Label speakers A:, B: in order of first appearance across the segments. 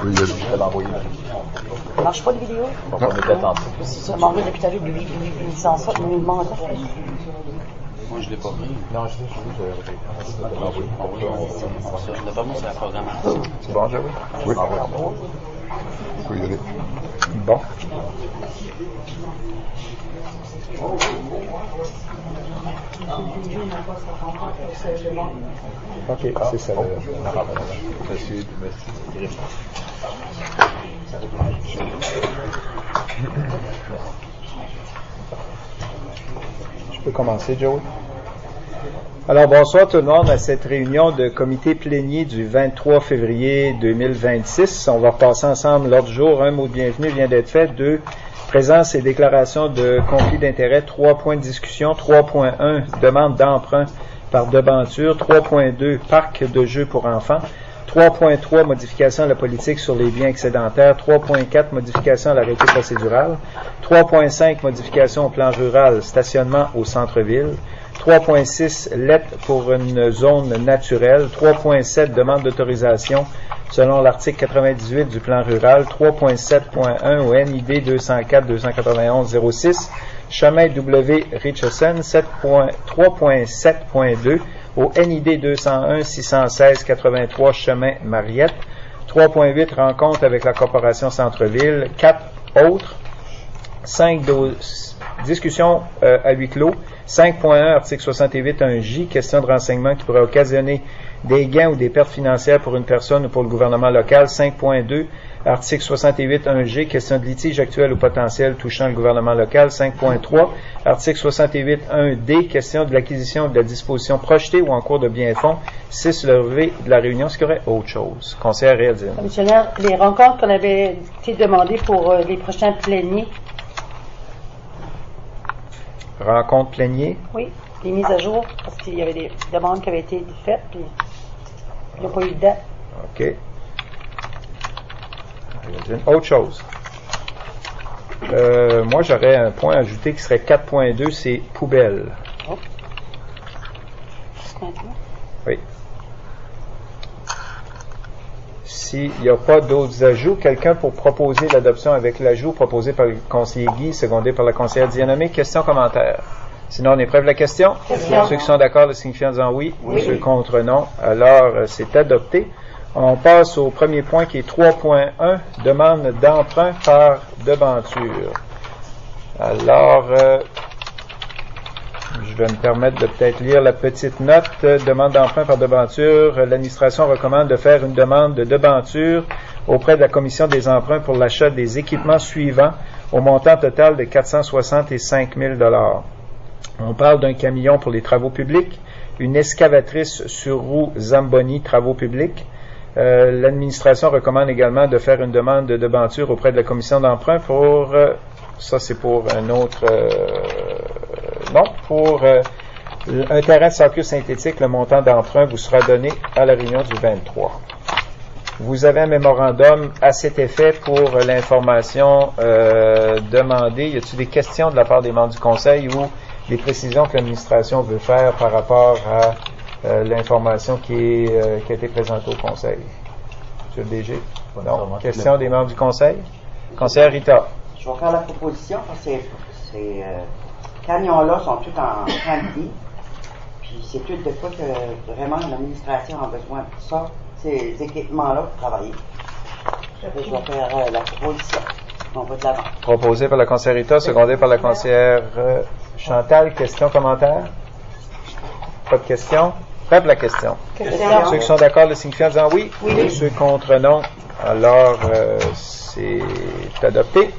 A: Oui, il y a dit.
B: Je te l'ai envoyé.
C: Ça marche pas, les vidéos?
B: On va mettre tantôt.
C: Ça m'en va depuis tout à l'heure, il sent ça, il me demande.
B: Moi, je l'ai pas pris.
A: Non, je l'ai envoyé.
B: Je l'ai pas mis sur la programmation.
A: C'est bon, Jerry? Oui. Tu peux y aller.
D: Bon. OK, c'est ça.
A: Monsieur.
D: Je peux commencer, Joey? Alors, bonsoir tout le monde à cette réunion de comité plénier du 23 février 2026. On va repasser ensemble l'ordre du jour. 1 mot de bienvenue vient d'être fait. 2, présence et déclaration de conflit d'intérêt. 3 points de discussion. 3.1, demande d'emprunt par devanture. 3.2, parc de jeux pour enfants. 3.3, modification à la politique sur les biens excédentaires. 3.4, modification à l'arrêté procédural. 3.5, modification au plan rural, stationnement au centre-ville. 3.6, lettre pour une zone naturelle. 3.7, demande d'autorisation selon l'article 98 du plan rural. 3.7.1 au NID 204-291-06, chemin W. Richardson. 3.7.2 au NID 201-616-83, chemin Mariette. 3.8, rencontre avec la Corporation Centre-Ville. 4, autres. 5, discussion à huis clos. 5.1, article 68.1J, question de renseignement qui pourrait occasionner des gains ou des pertes financières pour une personne ou pour le gouvernement local. 5.2, article 68.1G, question de litige actuel ou potentiel touchant le gouvernement local. 5.3, article 68.1D, question de l'acquisition de la disposition projetée ou en cours de biens-fonds. 6, le relevé de la réunion, ce qu'il y aurait autre chose. Conseillère Réaldine.
C: Commissionnaire, les rencontres qu'on avait été demandées pour les prochains pléniers.
D: Rencontre plénier.
C: Oui, les mises à jour, parce qu'il y avait des demandes qui avaient été faites, puis il n'y a pas eu de date.
D: OK. Autre chose. Moi, j'aurais un point ajouté qui serait 4.2, c'est poubelle.
C: Oh.
D: Oui. S'il n'y a pas d'autres ajouts, quelqu'un pour proposer l'adoption avec l'ajout proposé par le conseiller Guy, secondé par la conseillère Dianomé. Question, commentaire. Sinon, on est prêt pour la question? Ceux qui sont d'accord le signifient en disant oui. Ceux contre non. Alors, c'est adopté. On passe au premier point qui est 3.1, demande d'emprunt par devanture. Alors, je vais me permettre de peut-être lire la petite note. Demande d'emprunt par devanture. L'administration recommande de faire une demande de devanture auprès de la Commission des emprunts pour l'achat des équipements suivants au montant total de 465 000 $. On parle d'un camion pour les travaux publics, une excavatrice sur roue Zamboni travaux publics. L'administration recommande également de faire une demande de devanture auprès de la Commission d'emprunt pour... ça, c'est pour un autre... pour un terrain de soccer synthétique, le montant d'emprunt vous sera donné à la réunion du 23. Vous avez un mémorandum à cet effet pour l'information demandée. Y a-t-il des questions de la part des membres du Conseil ou des précisions que l'administration veut faire par rapport à l'information qui a été présentée au Conseil? Monsieur le DG? Non. Question des membres du Conseil? Conseillère Rita.
E: Je vais faire la proposition parce que ces camions-là sont tous en train de vie. Puis c'est tout de fois que vraiment l'administration a besoin de ça, ces équipements-là pour travailler. Je vais faire la proposition. On va de l'avant.
D: Proposé par la conseillère Rita, secondé par la conseillère Chantal. Question, commentaire? Pas de question? Faites la question. Ceux qui sont d'accord le signifient en disant oui. Et ceux contre non. Alors, c'est adopté.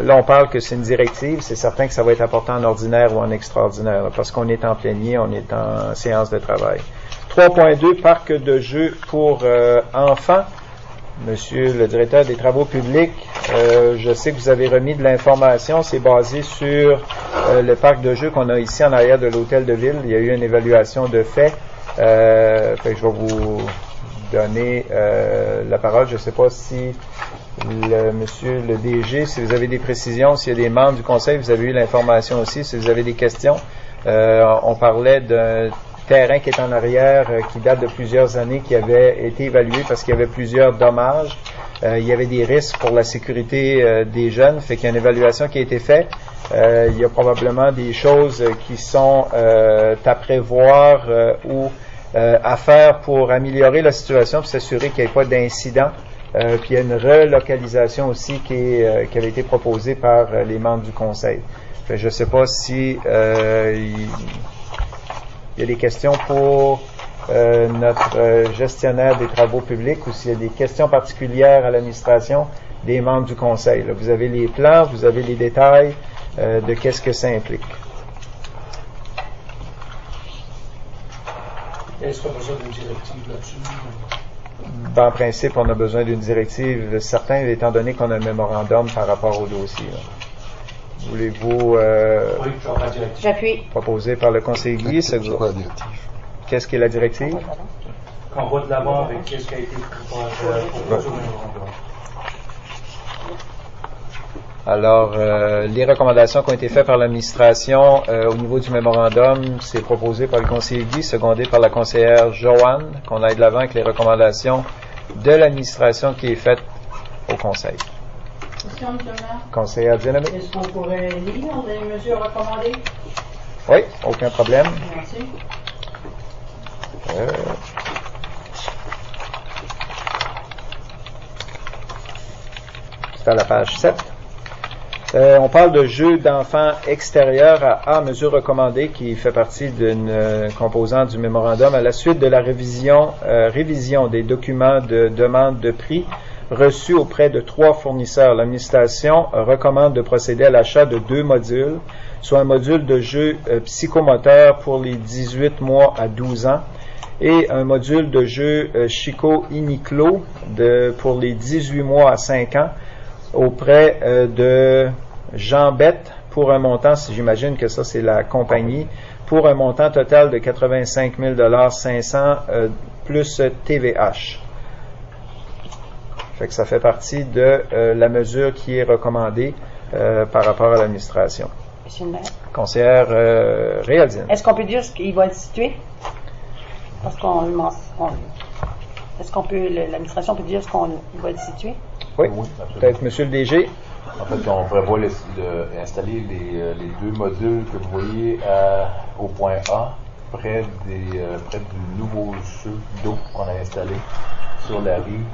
D: Là, on parle que c'est une directive. C'est certain que ça va être apporté en ordinaire ou en extraordinaire, là, parce qu'on est en plénier, on est en séance de travail. 3.2, parc de jeux pour enfants. Monsieur le directeur des travaux publics, je sais que vous avez remis de l'information. C'est basé sur le parc de jeux qu'on a ici en arrière de l'hôtel de ville. Il y a eu une évaluation de fait. Fait que je vais vous donner la parole. Je ne sais pas si monsieur le DG, si vous avez des précisions, s'il y a des membres du conseil, vous avez eu l'information aussi, si vous avez des questions. On parlait d'un terrain qui est en arrière, qui date de plusieurs années, qui avait été évalué parce qu'il y avait plusieurs dommages. Il y avait des risques pour la sécurité des jeunes, fait qu'il y a une évaluation qui a été faite. Il y a probablement des choses qui sont à prévoir ou à faire pour améliorer la situation, pour s'assurer qu'il n'y ait pas d'incident. Puis il y a une relocalisation aussi qui avait été proposée par les membres du conseil. Fait, je ne sais pas si il y a des questions pour notre gestionnaire des travaux publics ou s'il y a des questions particulières à l'administration des membres du conseil. Là, vous avez les plans, vous avez les détails de qu'est-ce que ça implique.
F: Est-ce qu'on a besoin d'une directive là-dessus?
D: Ben, en principe, on a besoin d'une directive certaine, étant donné qu'on a un mémorandum par rapport au dossier. Là. Voulez-vous
F: Oui, je la directive.
C: J'appuie.
D: proposer par le conseiller
A: C'est quoi la directive?
D: Qu'est-ce qu'est la directive?
F: Qu'on va de l'avant avec ce qui a été proposé au mémorandum.
D: Alors, les recommandations qui ont été faites par l'administration au niveau du mémorandum, c'est proposé par le conseiller Guy, secondé par la conseillère Joanne, qu'on aille de l'avant avec les recommandations de l'administration qui est faite au conseil.
G: Question, M. le maire.
D: Conseillère Dynamique?
G: Est-ce qu'on pourrait lire les mesures recommandées?
D: Oui, aucun problème.
G: Merci.
D: C'est à la page 7. On parle de jeux d'enfants extérieurs à mesure recommandée qui fait partie d'une composante du mémorandum à la suite de la révision des documents de demande de prix reçus auprès de 3 fournisseurs. L'administration recommande de procéder à l'achat de 2 modules, soit un module de jeu psychomoteur pour les 18 mois à 12 ans et un module de jeu Chico Iniclo pour les 18 mois à 5 ans auprès de Jean Bette pour un montant, si j'imagine que ça c'est la compagnie, pour un montant total de 85 500 plus TVH. Fait que ça fait partie de la mesure qui est recommandée par rapport à l'administration.
C: Monsieur le maire.
D: Conseillère Réaldine.
C: Est-ce qu'on peut dire ce qu'il va être situé? Parce est-ce qu'on peut, l'administration peut dire ce qu'on va être situé?
D: Oui,
B: Oui,
D: peut-être Monsieur le DG.
B: En fait, on prévoit installer les 2 modules que vous voyez au point A, près du nouveau jeu d'eau qu'on a installé sur la rue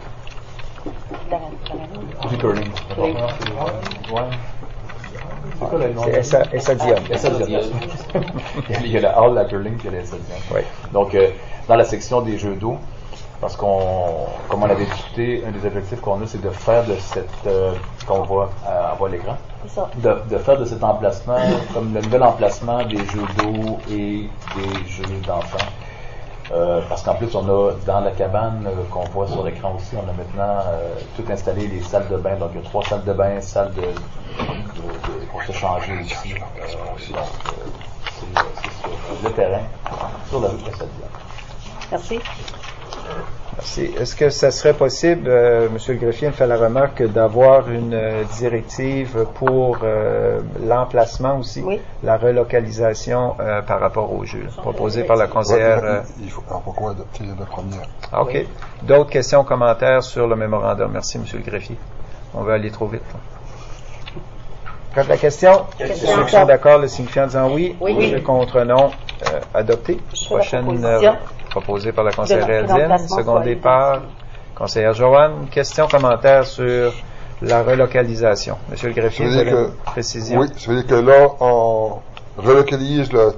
B: du curling.
C: Oui.
B: C'est quoi le nom?
D: C'est Essadium.
B: Il y a la hall, la curling, puis il y a l'Essadium.
D: Oui.
B: Donc, dans la section des jeux d'eau, parce comme on avait discuté, un des objectifs qu'on a, c'est de faire de cette, qu'on voit à l'écran, de faire de cet emplacement, comme le nouvel emplacement des jeux d'eau et des jeux d'enfants. Parce qu'en plus, on a dans la cabane qu'on voit sur l'écran aussi, on a maintenant tout installé, les salles de bain. Donc, il y a 3 salles de bain, salle pour se changer ici. Donc, c'est sur le terrain, sur la rue Essadium.
C: Merci.
D: Merci. Est-ce que ça serait possible, Monsieur le greffier me fait la remarque, d'avoir une directive pour l'emplacement aussi,
C: oui,
D: la relocalisation par rapport au jeu, proposée par la conseillère.
A: Il faut pourquoi adopter la première.
D: OK.
C: Oui.
D: D'autres questions, commentaires sur le mémorandum? Merci, Monsieur le greffier. On va aller trop vite. Prête la question? Ceux qui sont d'accord le signifiant en disant oui.
C: Oui.
D: Ceux contre non, adopté. Prochaine proposée par la conseillère Réaldine, secondée par conseillère Joanne. Question, commentaire sur la relocalisation. Monsieur le greffier, vous avez une précision?
A: Oui, ça veut dire que là, on relocalise le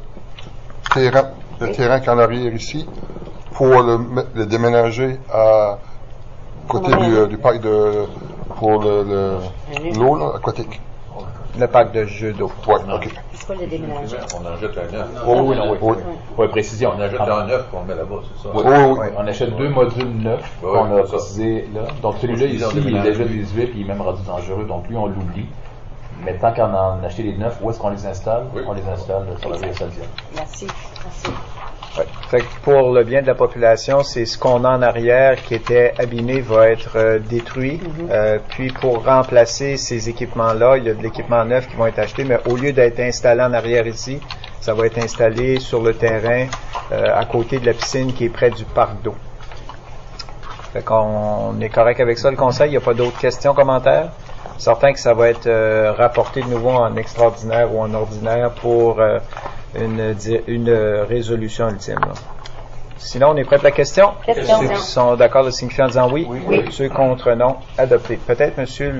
A: terrain qui est en arrière ici pour le déménager à côté du parc pour l'eau, là, aquatique.
D: Le parc de jeux d'eau.
A: Oui, OK.
C: C'est quoi le déménager?
H: On en jette un neuf.
B: Oui, précision.
H: On en jette un neuf qu'on met là-bas, c'est ça?
B: Oui. On achète 2 modules neufs
H: Oui,
B: qu'on a
H: c'est ça.
B: précisé là. Donc celui-là ici, il est déjà désuet puis il est même rendu dangereux. Donc lui, on l'oublie. Mais tant qu'on en a acheté les neufs, où est-ce qu'on les installe?
H: Oui.
B: On les installe sur la rue Essadium.
C: Merci.
D: Ouais. Fait que pour le bien de la population, c'est ce qu'on a en arrière qui était abîmé va être détruit. Puis pour remplacer ces équipements-là, il y a de l'équipement neuf qui vont être achetés, mais au lieu d'être installé en arrière ici, Ça va être installé sur le terrain à côté de la piscine qui est près du parc d'eau. Fait qu'on est correct avec ça, le conseil. Il n'y a pas d'autres questions, commentaires? Certain que ça va être rapporté de nouveau en extraordinaire ou en ordinaire pour une résolution ultime. Là. Sinon, on est prêt pour la question? Ceux qui sont d'accord le signifient en disant oui. Ceux contre non, adopté. Peut-être, monsieur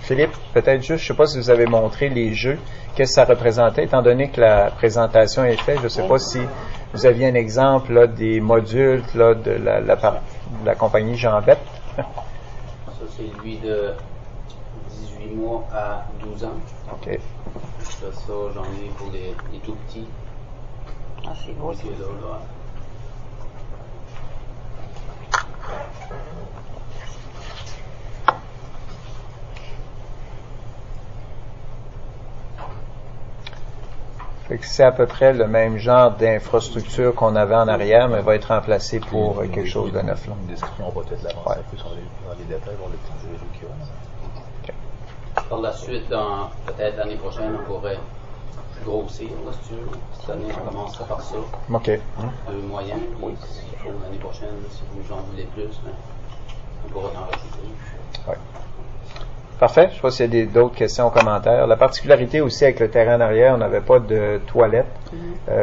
D: Philippe, peut-être juste, je ne sais pas si vous avez montré les jeux, qu'est-ce que ça représentait, étant donné que la présentation est faite. Je ne sais pas si vous aviez un exemple là, des modules là, de la compagnie Jean-Bette.
I: Ça, c'est lui de 18 mois à 12 ans. OK. Ça, j'en ai pour les tout petits.
C: Ah, c'est beau.
I: Là.
D: Fait que c'est à peu près le même genre d'infrastructure qu'on avait en arrière, mais va être remplacé pour quelque chose de neuf. Là.
B: Une description, on va peut-être l'avancer un peu dans les détails, voir le petit réseau qu'il y a.
I: Par la suite, peut-être l'année prochaine, on pourrait grossir, là, si tu veux. Cette année, on commencerait par ça.
D: OK.
I: Deux moyens. Oui. L'année prochaine, si vous en voulez plus, on pourra en rajouter.
D: Oui. Parfait. Je ne sais pas s'il y a d'autres questions ou commentaires. La particularité aussi avec le terrain en arrière, on n'avait pas de toilettes.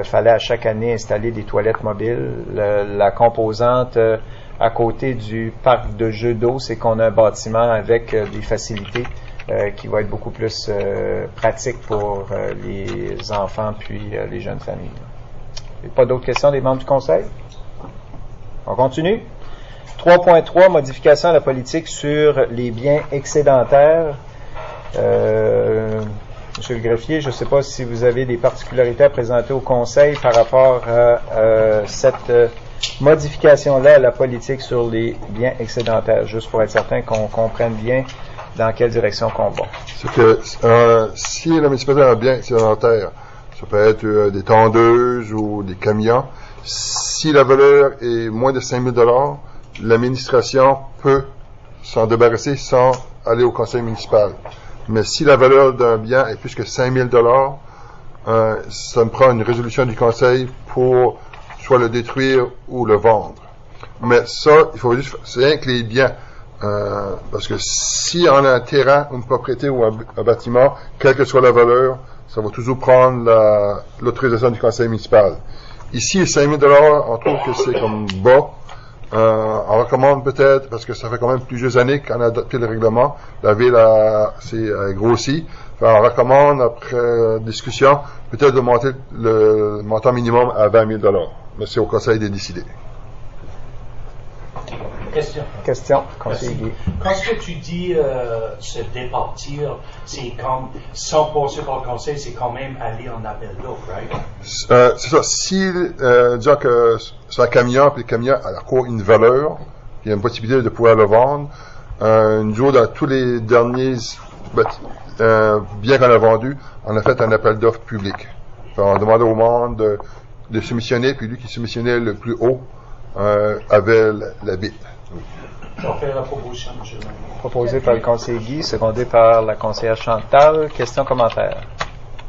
D: Fallait à chaque année installer des toilettes mobiles. La composante à côté du parc de jeux d'eau, c'est qu'on a un bâtiment avec des facilités qui va être beaucoup plus pratique pour les enfants puis les jeunes familles. Il n'y a pas d'autres questions des membres du conseil? On continue? 3.3, modification à la politique sur les biens excédentaires. Monsieur le greffier, je ne sais pas si vous avez des particularités à présenter au conseil par rapport à cette modification-là à la politique sur les biens excédentaires, juste pour être certain qu'on comprenne bien dans quelle direction qu'on va.
A: C'est que si la municipalité a un bien excédentaire, ça peut être des tondeuses ou des camions, si la valeur est moins de 5 000 $, l'administration peut s'en débarrasser sans aller au conseil municipal. Mais si la valeur d'un bien est plus que 5 000 $, ça me prend une résolution du conseil pour soit le détruire ou le vendre. Mais ça, il faut juste, c'est rien que les biens. Parce que si on a un terrain, une propriété ou un bâtiment, quelle que soit la valeur, ça va toujours prendre l'autorisation du conseil municipal. Ici, 5 000 $, on trouve que c'est comme bas. On recommande peut-être, parce que ça fait quand même plusieurs années qu'on a adopté le règlement, la ville s'est grossie. On recommande, après discussion, peut-être de monter le montant minimum à 20 000 $. Mais c'est au conseil de décider.
D: Question. Conseiller Guy.
F: Quand ce que tu dis se départir, c'est comme, sans passer par le conseil, c'est quand même aller en appel d'offres, right?
A: C'est ça. Si, disons que c'est un camion, puis le camion a une valeur, il y a une possibilité de pouvoir le vendre. Nous autres, dans tous les derniers biens qu'on a vendus, on a fait un appel d'offres public. On demandait au monde de soumissionner, puis lui qui soumissionnait le plus haut avait la bite.
F: Je vais faire la proposition, monsieur.
D: Proposé par le conseiller Guy, secondé par la conseillère Chantal. Questions, commentaires?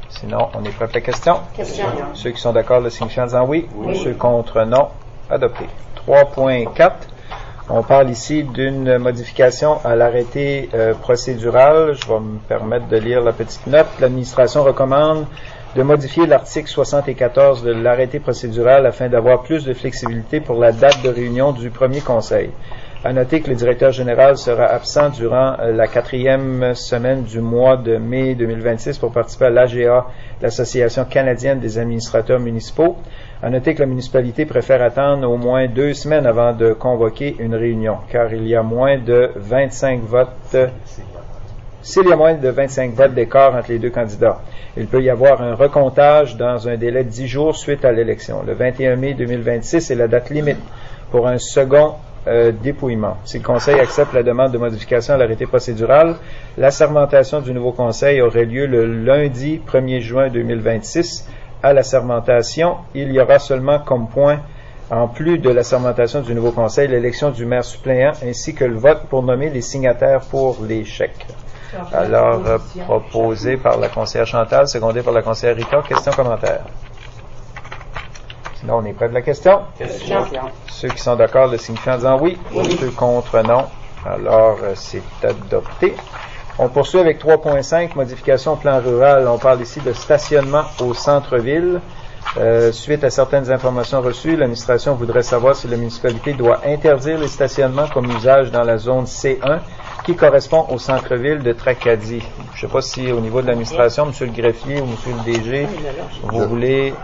D: Sinon, on est prêt pour la question?
C: Question.
D: Ceux qui sont d'accord le signifient en disant oui. Ceux contre non. Adopté. 3.4. On parle ici d'une modification à l'arrêté procédural. Je vais me permettre de lire la petite note. L'administration recommande de modifier l'article 74 de l'arrêté procédural afin d'avoir plus de flexibilité pour la date de réunion du premier conseil. À noter que le directeur général sera absent durant la 4e semaine du mois de mai 2026 pour participer à l'AGA, l'Association canadienne des administrateurs municipaux. À noter que la municipalité préfère attendre au moins 2 semaines avant de convoquer une réunion, car il y a moins de 25 votes. S'il y a moins de 25 votes d'écart entre les deux candidats, il peut y avoir un recomptage dans un délai de 10 jours suite à l'élection. Le 21 mai 2026 est la date limite pour un second dépouillement. Si le Conseil accepte la demande de modification à l'arrêté procédural, l'assermentation du nouveau Conseil aurait lieu le lundi 1er juin 2026. À l'assermentation, il y aura seulement comme point, en plus de l'assermentation du nouveau Conseil, l'élection du maire suppléant ainsi que le vote pour nommer les signataires pour les chèques. Alors, proposé par la conseillère Chantal, secondé par la conseillère Rita. Questions, commentaires? Sinon, on est prêt de la question?
E: Question.
D: Ceux qui sont d'accord le signifient en disant oui. Ceux contre, non. Alors, c'est adopté. On poursuit avec 3.5, modification au plan rural. On parle ici de stationnement au centre-ville. Suite à certaines informations reçues, l'administration voudrait savoir si la municipalité doit interdire les stationnements comme usage dans la zone C1 qui correspond au centre-ville de Tracadie. Je ne sais pas si au niveau de l'administration, M. le greffier ou M. le DG, vous voulez...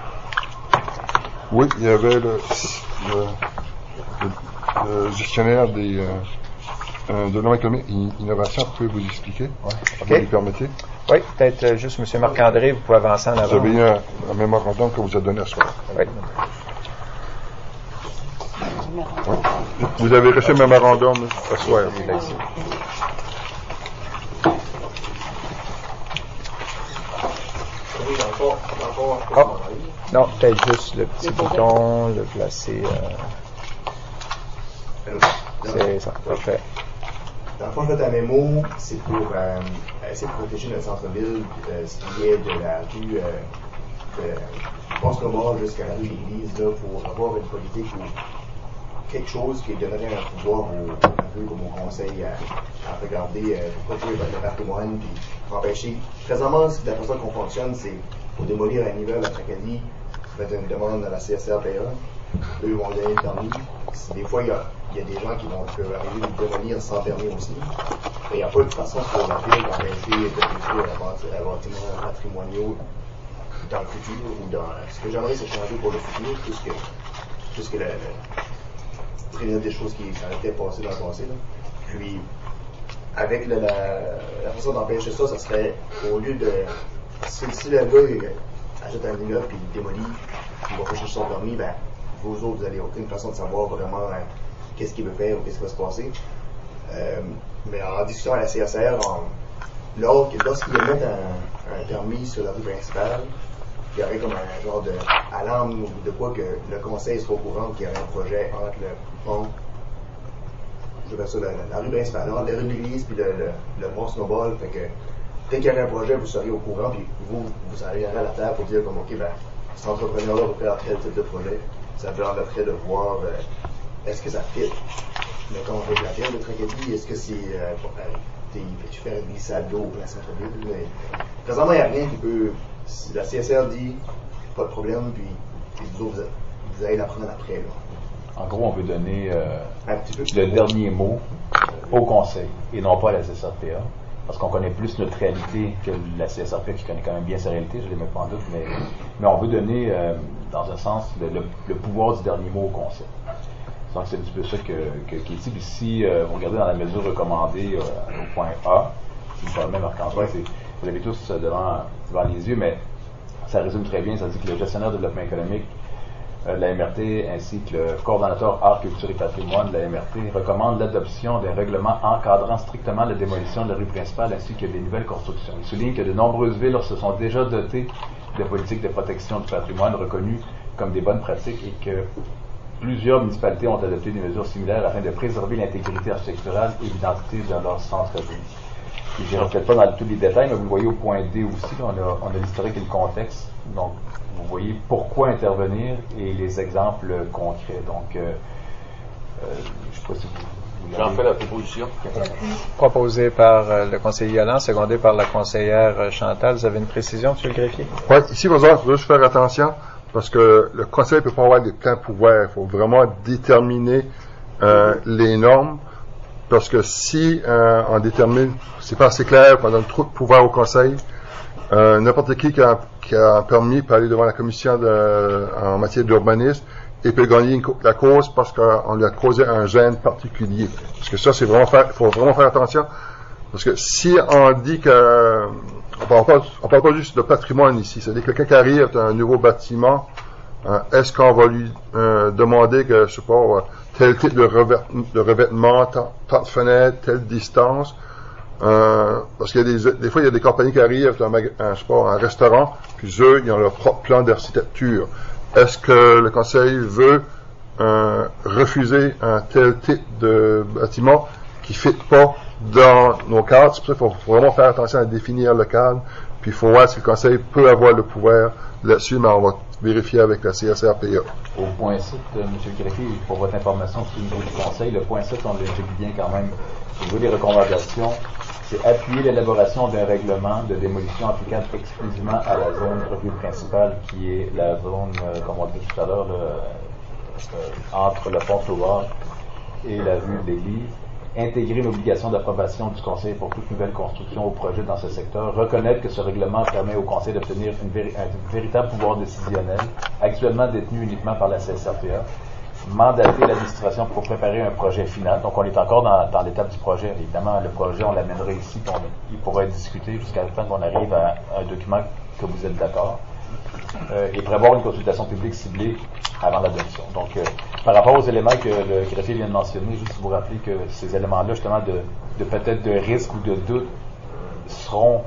A: Oui, il y avait le gestionnaire de l'économie innovation. Vous pouvez vous expliquer?
D: Oui.
A: Vous lui permettez?
D: Oui, peut-être juste M. Marc-André, vous pouvez avancer en avant.
A: Vous avez un mémorandum que vous a donné à soir.
D: Oui.
A: Oui. Vous avez reçu un mémorandum à soir.
D: Non, peut-être juste le petit bouton, le placer. C'est ça, parfait.
J: Dans le fond, je fais un mémo, c'est pour essayer de protéger notre centre-ville, ce qui est de la rue de Pont-Scobard jusqu'à la rue de l'Église, là, pour avoir une politique ou quelque chose qui donnerait un pouvoir un peu comme au conseil à regarder, protéger le patrimoine, puis empêcher. Présentement, la façon qu'on fonctionne, c'est pour démolir un immeuble à Tracadie, vous faites une demande à la CSRPA, eux ils vont donner le permis. Des fois, il y a des gens qui vont arriver de démolir sans permis aussi. Et il n'y a pas de façon pour la ville d'empêcher de détruire un bâtiment patrimonial dans le futur ou dans. Ce que j'aimerais, c'est changer pour le futur, puisque prévenir des choses qui été passées dans le passé. Là. Puis, avec la façon d'empêcher ça, ça serait au lieu de. Si le gars achète un immeuble et il démolit, il va pas chercher son permis, ben, vous autres, vous n'avez aucune façon de savoir vraiment qu'est-ce qu'il veut faire ou qu'est-ce qui va se passer. Mais en discussion à la CSR, lorsqu'ils mettent un permis sur la rue principale, il y aurait comme un genre d'alarme ou de quoi que le conseil soit au courant qu'il y aurait un projet entre le pont, je vais ça, la rue principale, entre la rue de l'église puis le pont Snowball. Fait que dès qu'il y aurait un projet, vous seriez au courant, puis vous arriverez à la terre pour dire comme, OK, ben, cet entrepreneur-là va faire tel type de projet. Ça permettrait de voir est-ce que ça fit. Mettons, avec la ville de Tracadie, est-ce que c'est. Tu fais une glissade d'eau au centre-ville. Présentement, il n'y a rien qui peut. Si la CSR dit pas de problème, puis vous autres, vous allez l'apprendre après. Là.
B: En gros, on veut donner le dernier mot au conseil et non pas à la CSRPA. Parce qu'on connaît plus notre réalité que la CSRPA qui connaît quand même bien sa réalité, je ne les mets pas en doute, mais on veut donner, dans un sens, le pouvoir du dernier mot au conseil. Donc c'est un petit peu ça qui est dit. Puis si vous regardez dans la mesure recommandée au point A, si vous parlez même Marc-André, vous l'avez tous devant les yeux, mais ça résume très bien. Ça dit que le gestionnaire de développement économique de la MRT ainsi que le coordonnateur art, culture et patrimoine de la MRT recommandent l'adoption d'un règlement encadrant strictement la démolition de la rue principale ainsi que des nouvelles constructions. Il souligne que de nombreuses villes se sont déjà dotées de politiques de protection du patrimoine reconnues comme des bonnes pratiques et que plusieurs municipalités ont adopté des mesures similaires afin de préserver l'intégrité architecturale et l'identité de leur centre-ville. Je n'irai peut-être pas dans tous les détails, mais vous le voyez au point D aussi, là, on a l'historique et le contexte. Donc, vous voyez pourquoi intervenir et les exemples concrets. Donc, je ne sais pas si vous
H: J'en fais la proposition.
D: Proposé par le conseiller Allan, secondé par la conseillère Chantal. Vous avez une précision, M. le greffier?
A: Oui, ici, il faut juste faire attention, parce que le conseil ne peut pas avoir de plein pouvoir. Il faut vraiment déterminer les normes, parce que si on détermine, c'est pas assez clair, qu'on donne trop de pouvoir au conseil, n'importe qui a un permis peut aller devant la commission en matière d'urbanisme et peut gagner la cause parce qu'on lui a causé un gêne particulier. Parce que ça, il faut vraiment faire attention. Parce que si on dit que, on parle pas juste de patrimoine ici, c'est-à-dire que quelqu'un qui arrive à un nouveau bâtiment, est-ce qu'on va lui demander que, je sais pas, tel type de revêtement, tant de fenêtres, telle distance, parce qu'il y a des fois, il y a des compagnies qui arrivent un restaurant, puis eux, ils ont leur propre plan d'architecture. Est-ce que le conseil veut refuser un tel type de bâtiment qui ne fit pas dans nos cadres. C'est pour ça qu'il faut vraiment faire attention à définir le cadre, puis il faut voir si le Conseil peut avoir le pouvoir là-dessus, mais on va vérifier avec la CSRPA.
B: Au point 7, M. Greffier, pour votre information sur le niveau du Conseil, le point 7, on le dit bien quand même, au niveau des recommandations, c'est appuyer l'élaboration d'un règlement de démolition applicable exclusivement à la zone revue principale, qui est la zone, comme on dit tout à l'heure, entre le pont Sauvage et la rue de l'Église. Intégrer l'obligation d'approbation du Conseil pour toute nouvelle construction au projet dans ce secteur, reconnaître que ce règlement permet au Conseil d'obtenir un véritable pouvoir décisionnel, actuellement détenu uniquement par la CSRPA, mandater l'administration pour préparer un projet final. Donc, on est encore dans l'étape du projet. Évidemment, le projet, on l'amènerait ici, il pourrait être discuté jusqu'à le temps qu'on arrive à un document que vous êtes d'accord, et prévoir une consultation publique ciblée avant l'adoption. Donc, par rapport aux éléments que le greffier vient de mentionner, juste vous rappeler que ces éléments-là, justement, de peut-être de risque ou de doute, seront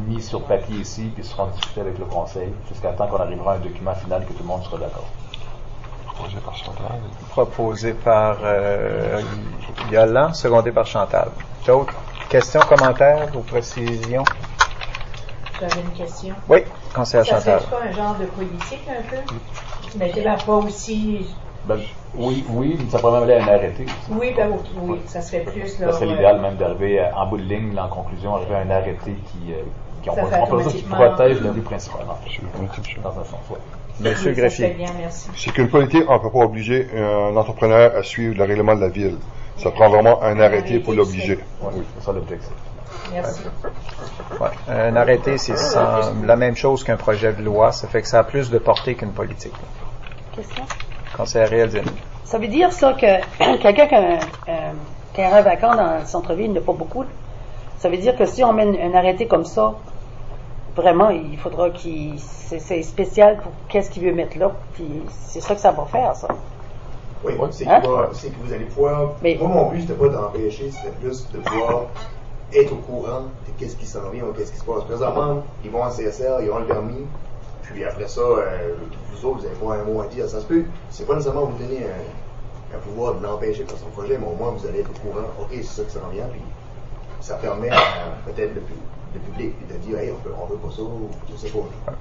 B: mis sur papier ici, puis seront discutés avec le Conseil, jusqu'à temps qu'on arrivera à un document final que tout le monde sera d'accord.
D: Proposé par Yolande, secondé par Chantal. D'autres questions, commentaires ou précisions?
G: J'avais une question.
D: Oui, conseillère Chantal.
G: Ça serait pas un genre de politique un peu? Mettez-la pas aussi...
B: Oui, ça pourrait même aller à un arrêté.
G: Oui, ça serait plus...
B: Ça serait l'idéal même d'arriver en bout de ligne, en conclusion, arriver à un arrêté qui protège la rue principale. Dans un sens, oui.
D: Monsieur Greffier.
G: Bien, merci.
A: C'est qu'une politique, on ne peut pas obliger un entrepreneur à suivre le règlement de la ville. Ça prend vraiment un arrêté pour l'obliger.
B: Oui, c'est ça l'objectif.
G: Merci.
D: Ouais. Un arrêté, c'est la même chose qu'un projet de loi. Ça fait que ça a plus de portée qu'une politique.
C: Question?
D: Conseillère Réaldine.
C: Ça veut dire ça que quelqu'un qui a un terrain vacant dans le centre-ville, il n'y en a pas beaucoup. Ça veut dire que si on met un arrêté comme ça, vraiment, il faudra c'est spécial pour qu'est-ce qu'il veut mettre là. Puis c'est ça que ça va faire, ça.
J: Oui, c'est que vous allez pouvoir... Moi, mon but, c'était pas d'empêcher, c'était plus de pouvoir être au courant de qu'est-ce qui s'en vient ou qu'est-ce qui se passe. Présentement, ils vont en CSR, ils ont le permis, puis après ça, vous autres, vous n'avez pas un mot à dire. Ça se peut, c'est pas nécessairement vous donner un pouvoir de l'empêcher par son projet, mais au moins, vous allez être au courant. OK, c'est ça qui s'en vient, puis ça permet peut-être le public de dire, hey, on veut pas ça, ou je sais pas.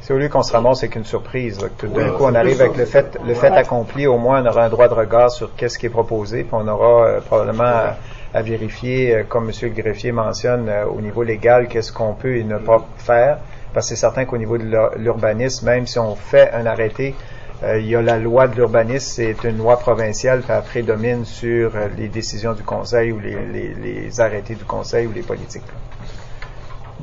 D: C'est au lieu qu'on se ramasse avec une surprise, là, que tout d'un coup on arrive avec le fait accompli, au moins on aura un droit de regard sur qu'est-ce qui est proposé, puis on aura probablement à vérifier, comme M. le greffier mentionne, au niveau légal, qu'est-ce qu'on peut et ne pas faire, parce que c'est certain qu'au niveau de l'urbanisme, même si on fait un arrêté, il y a la loi de l'urbanisme, c'est une loi provinciale, puis elle prédomine sur les décisions du Conseil ou les arrêtés du Conseil ou les politiques.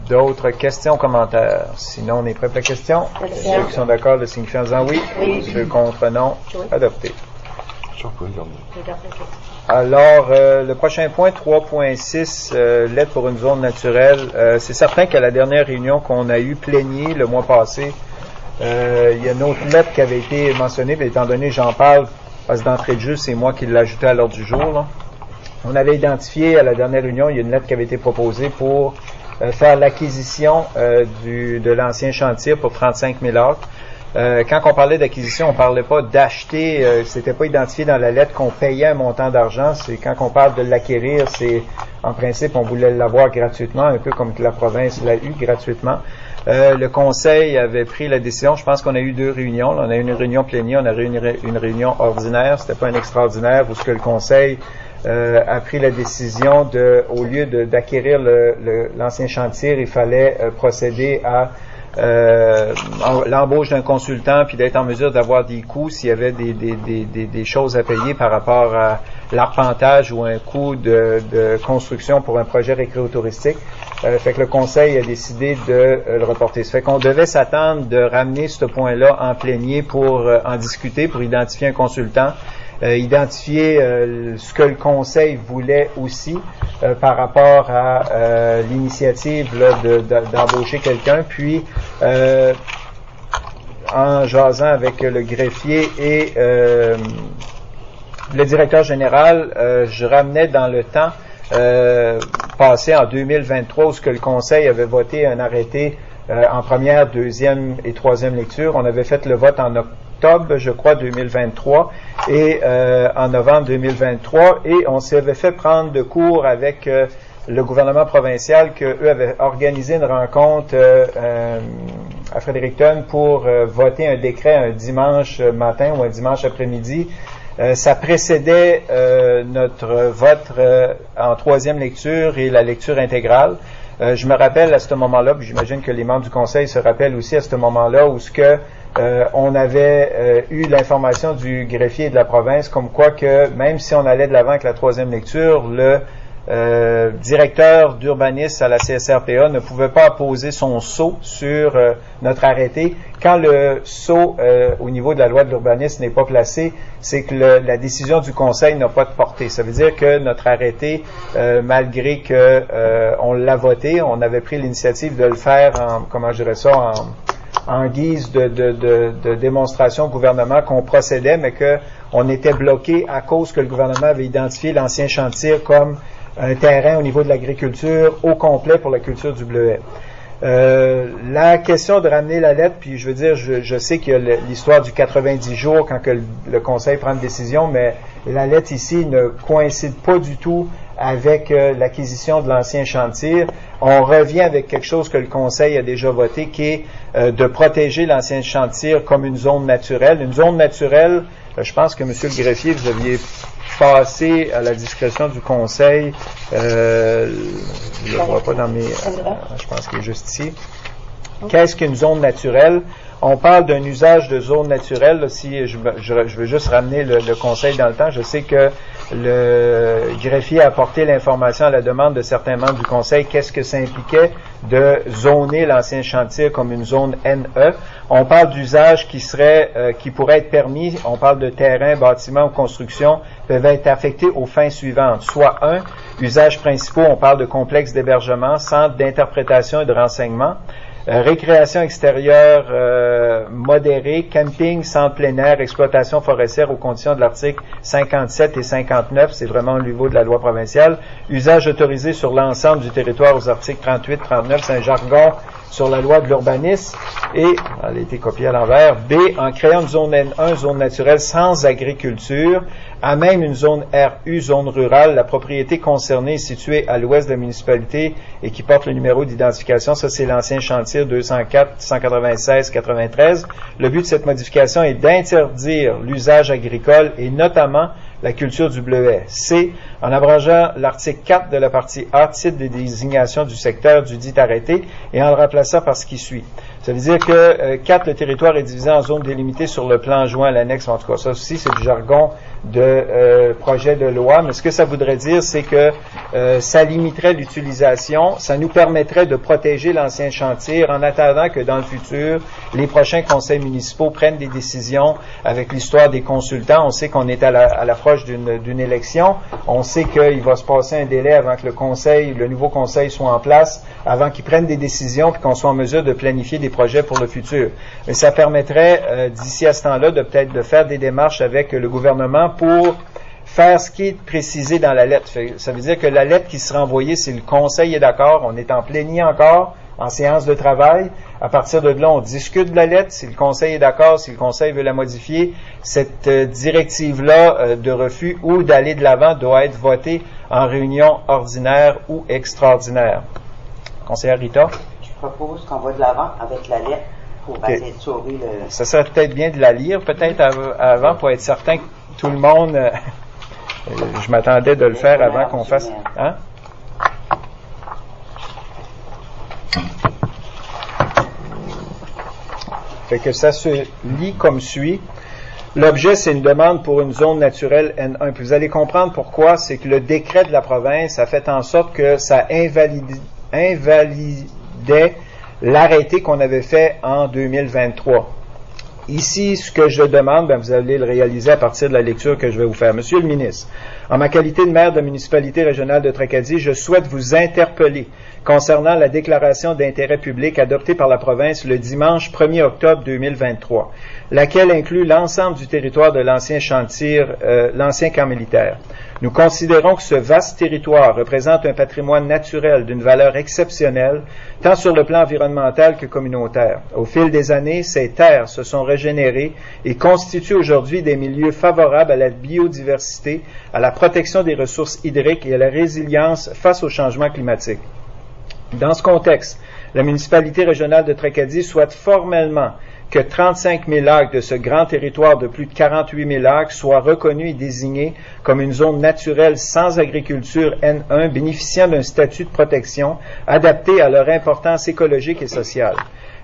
D: D'autres questions, commentaires? Sinon, on est prêt pour la question. Ceux qui sont d'accord le signifient en disant oui. Ceux contre non, adopté. Alors, le prochain point, 3.6, l'aide pour une zone naturelle. C'est certain qu'à la dernière réunion qu'on a eue plénier le mois passé, il y a une autre lettre qui avait été mentionnée, mais étant donné j'en parle, parce que d'entrée de jeu, c'est moi qui l'ai ajouté à l'ordre du jour. Là. On avait identifié à la dernière réunion, il y a une lettre qui avait été proposée pour faire l'acquisition de l'ancien chantier pour 35 000 acres. Quand on parlait d'acquisition, on parlait pas d'acheter, c'était pas identifié dans la lettre qu'on payait un montant d'argent. C'est quand on parle de l'acquérir, c'est en principe on voulait l'avoir gratuitement, un peu comme que la province l'a eu gratuitement. Le conseil avait pris la décision. Je pense qu'on a eu 2 réunions. On a eu une réunion plénière, on a eu une réunion ordinaire. C'était pas un extraordinaire où ce que le conseil a pris la décision au lieu d'acquérir l'ancien chantier, il fallait procéder à l'embauche d'un consultant puis d'être en mesure d'avoir des coûts s'il y avait des choses à payer par rapport à l'arpentage ou un coût de construction pour un projet récréotouristique. Fait que le conseil a décidé de le reporter. Ça fait qu'on devait s'attendre de ramener ce point-là en plénier pour en discuter, pour identifier un consultant. Identifier ce que le conseil voulait aussi par rapport à l'initiative d'embaucher quelqu'un, puis en jasant avec le greffier et le directeur général, je ramenais dans le temps passé en 2023 où ce que le conseil avait voté un arrêté en première, deuxième et troisième lecture. On avait fait le vote en octobre, je crois, 2023 et en novembre 2023, et on s'avait fait prendre de court avec le gouvernement provincial qu'eux avaient organisé une rencontre à Fredericton pour voter un décret un dimanche matin ou un dimanche après-midi. Ça précédait notre vote en troisième lecture et la lecture intégrale. Je me rappelle à ce moment-là, puis j'imagine que les membres du Conseil se rappellent aussi à ce moment-là, où on avait eu l'information du greffier de la province comme quoi que même si on allait de l'avant avec la troisième lecture, le directeur d'urbanisme à la CSRPA ne pouvait pas apposer son sceau sur notre arrêté. Quand le sceau au niveau de la loi de l'urbanisme n'est pas placé, c'est que la décision du Conseil n'a pas de portée. Ça veut dire que notre arrêté, malgré que on l'a voté, on avait pris l'initiative de le faire en guise de démonstration au gouvernement qu'on procédait, mais qu'on était bloqué à cause que le gouvernement avait identifié l'ancien chantier comme un terrain au niveau de l'agriculture au complet pour la culture du bleuet. La question de ramener la lettre, puis je veux dire, je sais qu'il y a l'histoire du 90 jours quand que le Conseil prend une décision, mais la lettre ici ne coïncide pas du tout avec l'acquisition de l'ancien chantier. On revient avec quelque chose que le Conseil a déjà voté, qui est de protéger l'ancien chantier comme une zone naturelle. Une zone naturelle, je pense que M. le greffier, vous aviez passé à la discrétion du Conseil, je ne le vois pas dans mes... je pense qu'il est juste ici. Qu'est-ce qu'une zone naturelle? On parle d'un usage de zone naturelle. Là, si je veux juste ramener le Conseil dans le temps, je sais que le greffier a apporté l'information à la demande de certains membres du Conseil. Qu'est-ce que ça impliquait de zoner l'ancien chantier comme une zone NE? On parle d'usages qui pourraient être permis. On parle de terrains, bâtiments ou constructions peuvent être affectés aux fins suivantes. Soit usages principaux, on parle de complexes d'hébergement, centres d'interprétation et de renseignement. Récréation extérieure modérée, camping, centre plein air, exploitation forestière aux conditions de l'article 57 et 59, c'est vraiment au niveau de la loi provinciale. Usage autorisé sur l'ensemble du territoire aux articles 38, 39, c'est un jargon sur la loi de l'urbanisme. Et, elle a été copiée à l'envers, B, en créant une zone N1, zone naturelle sans agriculture, à même une zone RU, zone rurale, la propriété concernée est située à l'ouest de la municipalité et qui porte le numéro d'identification. Ça, c'est l'ancien chantier 204 196 93. Le but de cette modification est d'interdire l'usage agricole et notamment la culture du bleuet. C, en abrogeant l'article 4 de la partie A, titre des désignations du secteur du dit arrêté, et en le remplaçant par ce qui suit. Ça veut dire que 4, le territoire est divisé en zones délimitées sur le plan joint à l'annexe. En tout cas, ça aussi, c'est du jargon de projet de loi, mais ce que ça voudrait dire, c'est que ça limiterait l'utilisation, ça nous permettrait de protéger l'ancien chantier en attendant que dans le futur, les prochains conseils municipaux prennent des décisions avec l'histoire des consultants. On sait qu'on est à l'approche d'une élection, on sait qu'il va se passer un délai avant que le nouveau conseil soit en place, avant qu'ils prennent des décisions puis qu'on soit en mesure de planifier des projets pour le futur. Mais ça permettrait, d'ici à ce temps-là, de faire des démarches avec le gouvernement pour faire ce qui est précisé dans la lettre. Ça veut dire que la lettre qui sera envoyée, si le conseil est d'accord, on est en plénier encore, en séance de travail. À partir de là, on discute de la lettre. Si le conseil est d'accord, si le conseil veut la modifier, cette directive-là de refus ou d'aller de l'avant doit être votée en réunion ordinaire ou extraordinaire. Conseillère Rita?
E: Je propose qu'on va de l'avant avec la lettre pour essayer de sauver le...
D: Ça serait peut-être bien de la lire, peut-être avant, pour être certain que tout le monde... je m'attendais de le faire avant qu'on fasse... Hein? Fait que ça se lit comme suit. L'objet, c'est une demande pour une zone naturelle N1. Puis vous allez comprendre pourquoi. C'est que le décret de la province a fait en sorte que ça invalidait l'arrêté qu'on avait fait en 2023. Ici, ce que je demande, vous allez le réaliser à partir de la lecture que je vais vous faire. Monsieur le ministre, En ma qualité de maire de la municipalité régionale de Tracadie, je souhaite vous interpeller concernant la déclaration d'intérêt public adoptée par la province le dimanche 1er octobre 2023, laquelle inclut l'ensemble du territoire de l'ancien chantier, l'ancien camp militaire. Nous considérons que ce vaste territoire représente un patrimoine naturel d'une valeur exceptionnelle, tant sur le plan environnemental que communautaire. Au fil des années, ces terres se sont régénérées et constituent aujourd'hui des milieux favorables à la biodiversité, à la protection des ressources hydriques et à la résilience face au changement climatique. Dans ce contexte, la municipalité régionale de Tracadie souhaite formellement que 35 000 acres de ce grand territoire de plus de 48 000 acres soient reconnus et désignés comme une zone naturelle sans agriculture N1 bénéficiant d'un statut de protection adapté à leur importance écologique et sociale.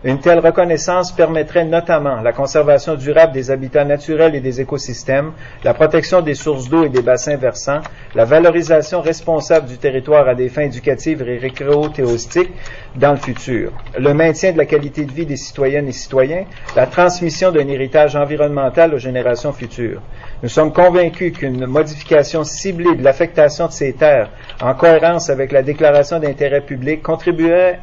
D: Une telle reconnaissance permettrait notamment la conservation durable des habitats naturels et des écosystèmes, la protection des sources d'eau et des bassins versants, la valorisation responsable du territoire à des fins éducatives et récréo-touristiques dans le futur, le maintien de la qualité de vie des citoyennes et citoyens, la transmission d'un héritage environnemental aux générations futures. Nous sommes convaincus qu'une modification ciblée de l'affectation de ces terres, en cohérence avec la déclaration d'intérêt public, contribuerait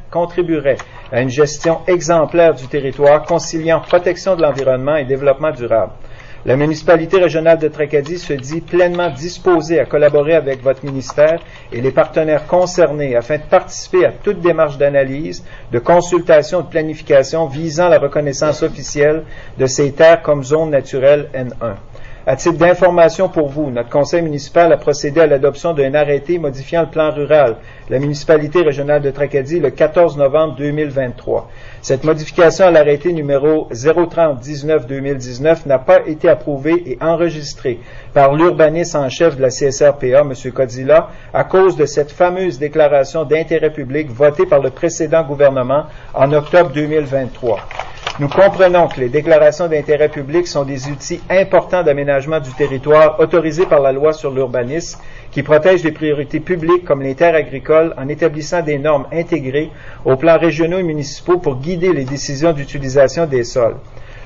D: à une gestion exemplaire du territoire, conciliant protection de l'environnement et développement durable. La municipalité régionale de Tracadie se dit pleinement disposée à collaborer avec votre ministère et les partenaires concernés afin de participer à toute démarche d'analyse, de consultation et de planification visant la reconnaissance officielle de ces terres comme zone naturelle N1. À titre d'information pour vous, notre conseil municipal a procédé à l'adoption d'un arrêté modifiant le plan rural de la municipalité régionale de Tracadie le 14 novembre 2023. Cette modification à l'arrêté numéro 030-19-2019 n'a pas été approuvée et enregistrée par l'urbaniste en chef de la CSRPA, M. Codilla, à cause de cette fameuse déclaration d'intérêt public votée par le précédent gouvernement en octobre 2023. Nous comprenons que les déclarations d'intérêt public sont des outils importants d'aménagement du territoire autorisés par la loi sur l'urbanisme qui protègent les priorités publiques comme les terres agricoles en établissant des normes intégrées aux plans régionaux et municipaux pour guider les décisions d'utilisation des sols.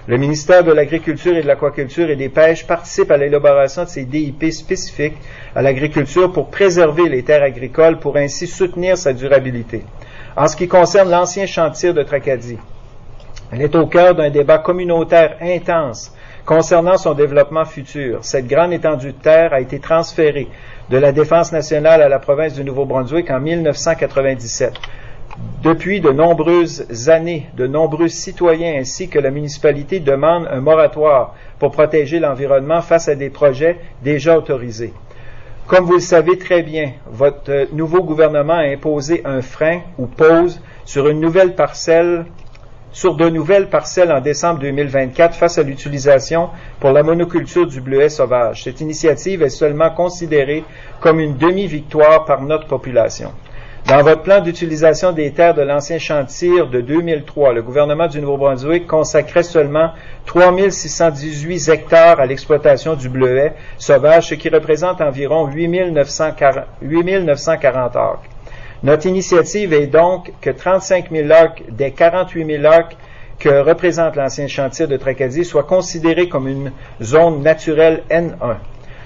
D: Le ministère de l'Agriculture et de l'Aquaculture et des Pêches participe à l'élaboration de ces DIP spécifiques à l'agriculture pour préserver les terres agricoles pour ainsi soutenir sa durabilité. En ce qui concerne l'ancien chantier de Tracadie, elle est au cœur d'un débat communautaire intense concernant son développement futur. Cette grande étendue de terre a été transférée de la Défense nationale à la province du Nouveau-Brunswick en 1997. Depuis de nombreuses années, de nombreux citoyens ainsi que la municipalité demandent un moratoire pour protéger l'environnement face à des projets déjà autorisés. Comme vous le savez très bien, votre nouveau gouvernement a imposé un frein ou pause sur de nouvelles parcelles en décembre 2024 face à l'utilisation pour la monoculture du bleuet sauvage. Cette initiative est seulement considérée comme une demi-victoire par notre population. Dans votre plan d'utilisation des terres de l'ancien chantier de 2003, le gouvernement du Nouveau-Brunswick consacrait seulement 3618 hectares à l'exploitation du bleuet sauvage, ce qui représente environ 8940 acres. Notre initiative est donc que 35 000 acres des 48 000 acres que représente l'ancien chantier de Tracadie soient considérés comme une zone naturelle N1.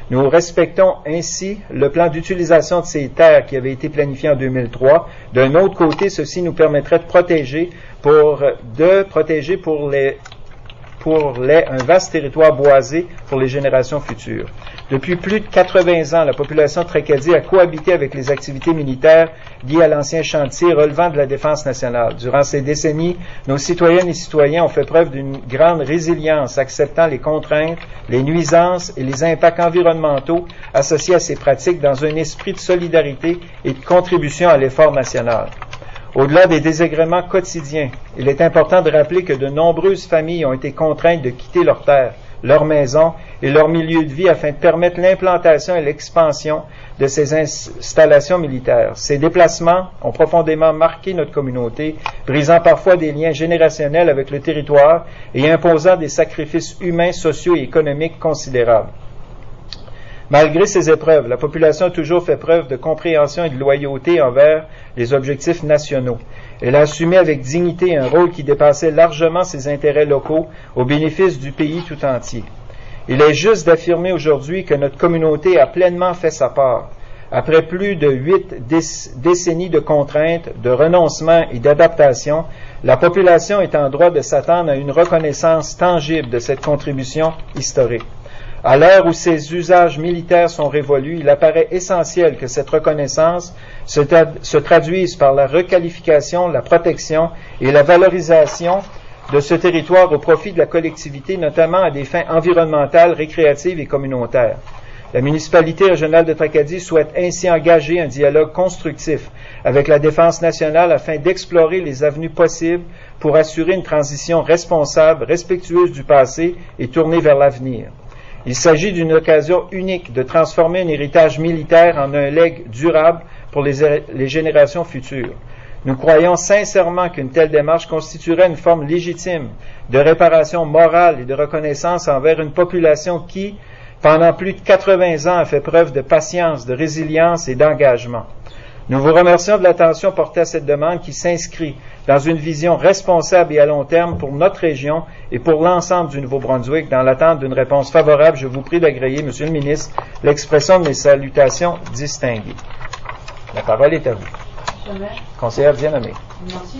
D: Nous respectons ainsi le plan d'utilisation de ces terres qui avait été planifié en 2003. D'un autre côté, ceci nous permettrait de protéger un vaste territoire boisé pour les générations futures. Depuis plus de 80 ans, la population de Tracadie a cohabité avec les activités militaires liées à l'ancien chantier relevant de la Défense nationale. Durant ces décennies, nos citoyennes et citoyens ont fait preuve d'une grande résilience, acceptant les contraintes, les nuisances et les impacts environnementaux associés à ces pratiques dans un esprit de solidarité et de contribution à l'effort national. Au-delà des désagréments quotidiens, il est important de rappeler que de nombreuses familles ont été contraintes de quitter leurs terres, leurs maisons et leur milieu de vie afin de permettre l'implantation et l'expansion de ces installations militaires. Ces déplacements ont profondément marqué notre communauté, brisant parfois des liens générationnels avec le territoire et imposant des sacrifices humains, sociaux et économiques considérables. Malgré ces épreuves, la population a toujours fait preuve de compréhension et de loyauté envers les objectifs nationaux. Elle a assumé avec dignité un rôle qui dépassait largement ses intérêts locaux au bénéfice du pays tout entier. Il est juste d'affirmer aujourd'hui que notre communauté a pleinement fait sa part. Après plus de 8 décennies de contraintes, de renoncements et d'adaptation, la population est en droit de s'attendre à une reconnaissance tangible de cette contribution historique. À l'heure où ces usages militaires sont révolus, il apparaît essentiel que cette reconnaissance se traduise par la requalification, la protection et la valorisation de ce territoire au profit de la collectivité, notamment à des fins environnementales, récréatives et communautaires. La municipalité régionale de Tracadie souhaite ainsi engager un dialogue constructif avec la Défense nationale afin d'explorer les avenues possibles pour assurer une transition responsable, respectueuse du passé et tournée vers l'avenir. Il s'agit d'une occasion unique de transformer un héritage militaire en un legs durable pour les générations futures. Nous croyons sincèrement qu'une telle démarche constituerait une forme légitime de réparation morale et de reconnaissance envers une population qui, pendant plus de 80 ans, a fait preuve de patience, de résilience et d'engagement. Nous vous remercions de l'attention portée à cette demande qui s'inscrit dans une vision responsable et à long terme pour notre région et pour l'ensemble du Nouveau-Brunswick. Dans l'attente d'une réponse favorable, je vous prie d'agréer, Monsieur le ministre, l'expression de mes salutations distinguées. La parole est à vous. Conseillère bien-nommée.
G: Merci.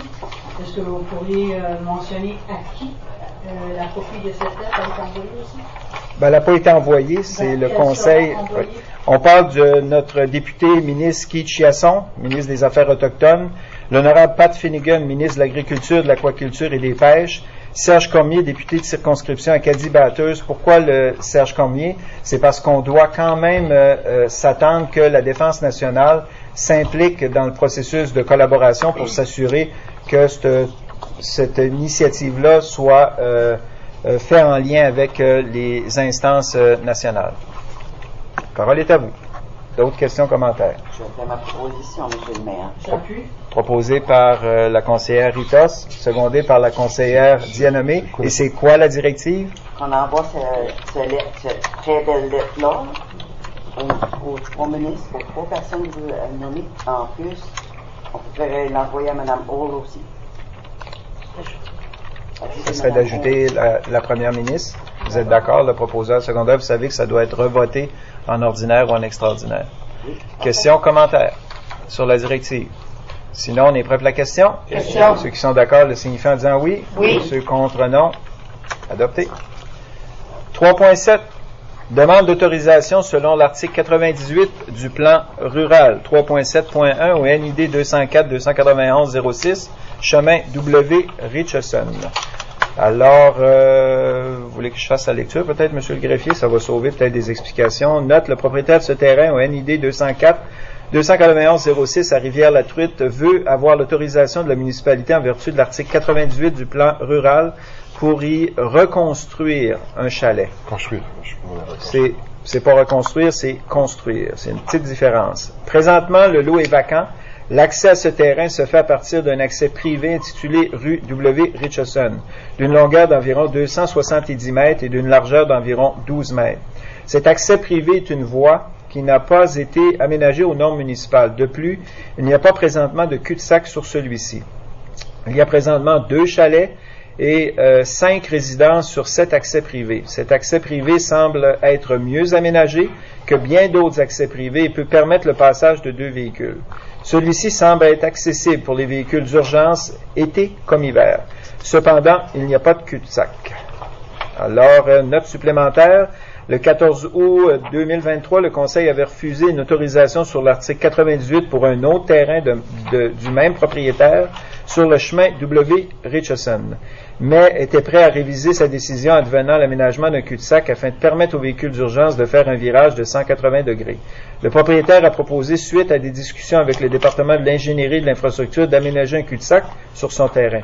G: Est-ce que vous pourriez mentionner à qui la copie de cette lettre a été envoyée aussi?
D: Ben, elle n'a pas été envoyée, c'est le Conseil. On parle de notre député ministre Keith Chiasson, ministre des Affaires autochtones, l'honorable Pat Finnegan, ministre de l'Agriculture, de l'Aquaculture et des Pêches, Serge Cormier, député de circonscription Acadie-Bathurst. Pourquoi le Serge Cormier? C'est parce qu'on doit quand même s'attendre que la Défense nationale s'implique dans le processus de collaboration pour s'assurer que cette initiative-là soit faite en lien avec les instances nationales. La parole est à vous. D'autres questions, commentaires?
E: Je fais ma proposition, Monsieur le maire.
G: J'appuie.
D: Proposée par la conseillère Ritos, secondée par la conseillère Dianomé. Et c'est quoi la directive?
E: Qu'on envoie cette très belle lettre-là aux 3 ministres, aux 3 personnes que vous avez nommées. En plus, on pourrait l'envoyer à Mme Hall aussi.
D: Ce serait d'ajouter la première ministre. Vous êtes d'accord, le proposeur secondaire, vous savez que ça doit être revoté en ordinaire ou en extraordinaire. Questions, commentaires sur la directive? Sinon, on est prêt pour la question?
G: Question.
D: Ceux qui sont d'accord le signifient en disant oui.
G: Oui.
D: Ceux contre non. Adopté. 3.7. Demande d'autorisation selon l'article 98 du plan rural 3.7.1 au NID 204-291-06, chemin W. Richardson. Alors, vous voulez que je fasse la lecture peut-être, Monsieur le greffier? Ça va sauver peut-être des explications. Note, le propriétaire de ce terrain au NID 204-291-06 à Rivière-la-Truite veut avoir l'autorisation de la municipalité en vertu de l'article 98 du plan rural pour y reconstruire un chalet.
A: Construire.
D: C'est pas reconstruire, c'est construire. C'est une petite différence. Présentement, le lot est vacant. L'accès à ce terrain se fait à partir d'un accès privé intitulé rue W. Richardson, d'une longueur d'environ 270 mètres et d'une largeur d'environ 12 mètres. Cet accès privé est une voie qui n'a pas été aménagée aux normes municipales. De plus, il n'y a pas présentement de cul-de-sac sur celui-ci. Il y a présentement 2 chalets et 5 résidences sur 7 accès privés. Cet accès privé semble être mieux aménagé que bien d'autres accès privés et peut permettre le passage de 2 véhicules. Celui-ci semble être accessible pour les véhicules d'urgence été comme hiver. Cependant, il n'y a pas de cul-de-sac. Alors, note supplémentaire, le 14 août 2023, le Conseil avait refusé une autorisation sur l'article 98 pour un autre terrain du même propriétaire sur le chemin W. Richardson, mais était prêt à réviser sa décision advenant l'aménagement d'un cul-de-sac afin de permettre aux véhicules d'urgence de faire un virage de 180 degrés. Le propriétaire a proposé, suite à des discussions avec le département de l'ingénierie et de l'infrastructure, d'aménager un cul-de-sac sur son terrain.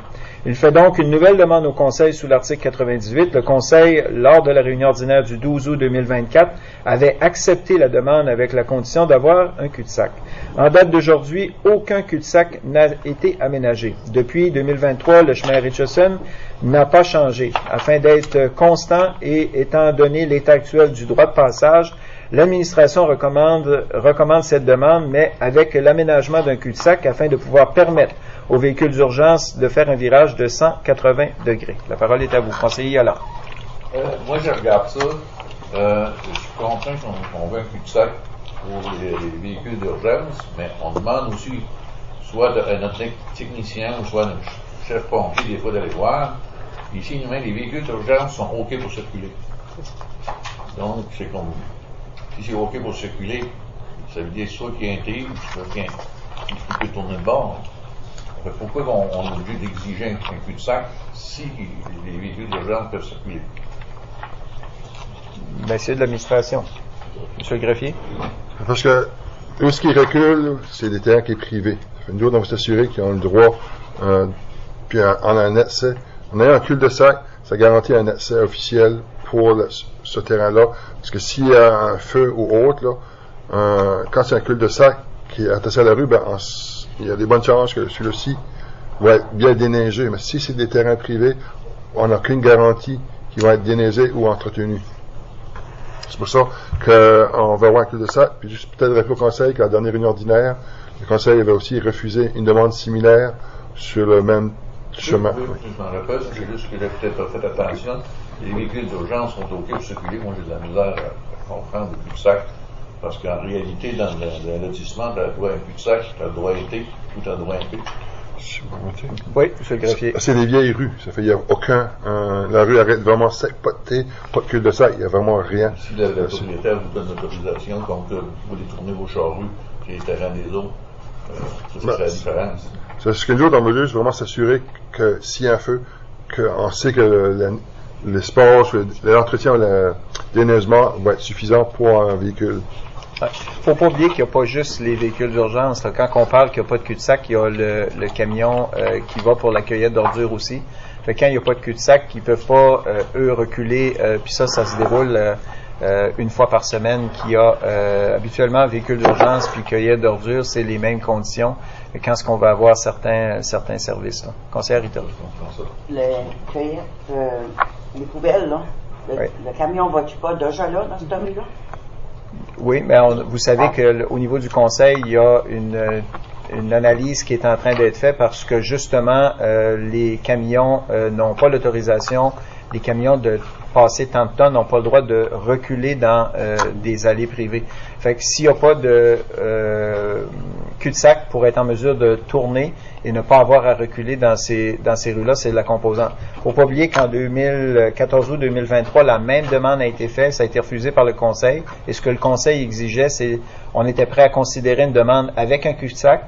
D: Il fait donc une nouvelle demande au Conseil sous l'article 98. Le Conseil, lors de la réunion ordinaire du 12 août 2024, avait accepté la demande avec la condition d'avoir un cul-de-sac. En date d'aujourd'hui, aucun cul-de-sac n'a été aménagé. Depuis 2023, le chemin Richardson n'a pas changé. Afin d'être constant et étant donné l'état actuel du droit de passage, l'administration recommande cette demande, mais avec l'aménagement d'un cul-de-sac afin de pouvoir permettre aux véhicules d'urgence de faire un virage de 180 degrés. La parole est à vous, conseiller Yolande.
H: Moi, je regarde ça, Je suis content qu'on veut un cul-de-sac pour les véhicules d'urgence, mais on demande aussi soit à notre technicien ou soit à notre chef pompier des fois d'aller voir. Ici, nous, les véhicules d'urgence sont OK pour circuler. Donc, c'est comme, si c'est OK pour circuler, ça veut dire soit qu'il y a un T ou soit qu'il peut tourner de bord. Pourquoi on est obligé d'exiger un cul-de-sac si les véhicules d'urgence peuvent circuler?
D: Ben, c'est de l'administration. Monsieur le greffier?
A: Parce que tout ce qui recule, c'est des terrains qui est privé. Nous autres, on va s'assurer qu'ils ont le droit, puis en un accès. En ayant un cul-de-sac, ça garantit un accès officiel pour ce terrain-là. Parce que s'il y a un feu ou autre, là, quand c'est un cul-de-sac qui est attaché à la rue, ben, il y a des bonnes chances que celui-ci va être bien déneigé. Mais si c'est des terrains privés, on n'a qu'une garantie qu'ils vont être déneigés ou entretenus. C'est pour ça qu'on va avoir un cul-de-sac. Puis juste peut-être rappeler au Conseil qu'à la dernière réunion ordinaire, le Conseil avait aussi refusé une demande similaire sur le même chemin.
H: Oui, je m'en rappelle, c'est juste que j'ai peut-être pas fait attention. Les véhicules d'urgence sont OK pour circuler. Moi, j'ai de la misère à comprendre le cul-de-sac. Parce qu'en réalité, dans le lotissement, tu as le droit à un cul-de-sac, tu as le droit à un T ou tu as le droit à un P.
D: Oui, monsieur le greffier.
A: C'est des vieilles rues. Ça fait qu'il n'y a aucun. La rue arrête vraiment sec, pas de T, pas de cul-de-sac, il n'y a vraiment rien.
H: Si le propriétaire vous donne l'autorisation, comme que vous détournez vos charrues et les terrains des autres, ça serait la différence.
A: C'est ce que nous autres, on veut juste vraiment s'assurer que s'il y a un feu, qu'on sait que l'espace, l'entretien, le déneigement va être suffisant pour un véhicule.
D: Il ne faut pas oublier qu'il n'y a pas juste les véhicules d'urgence. Quand on parle qu'il n'y a pas de cul-de-sac, il y a le camion qui va pour la cueillette d'ordures aussi. Fait quand il n'y a pas de cul-de-sac, ils ne peuvent pas, eux, reculer. Puis ça se déroule une fois par semaine qu'il y a habituellement véhicule d'urgence puis cueillette d'ordures, c'est les mêmes conditions quand ce qu'on va avoir certains services. Là. Conseiller Rita.
E: Les cueillettes, les poubelles, là, le camion va-tu pas déjà là, dans cette rue-là?
D: Oui, mais vous savez qu'au niveau du Conseil, il y a une analyse qui est en train d'être faite parce que justement, les camions n'ont pas l'autorisation, les camions de passer tant de tonnes n'ont pas le droit de reculer dans des allées privées. Fait que s'il n'y a pas de cul-de-sac pour être en mesure de tourner et ne pas avoir à reculer dans ces rues-là, c'est la composante. Il ne faut pas oublier qu'en 2014 ou 2023, la même demande a été faite, ça a été refusé par le Conseil, et ce que le Conseil exigeait, c'est on était prêt à considérer une demande avec un cul-de-sac.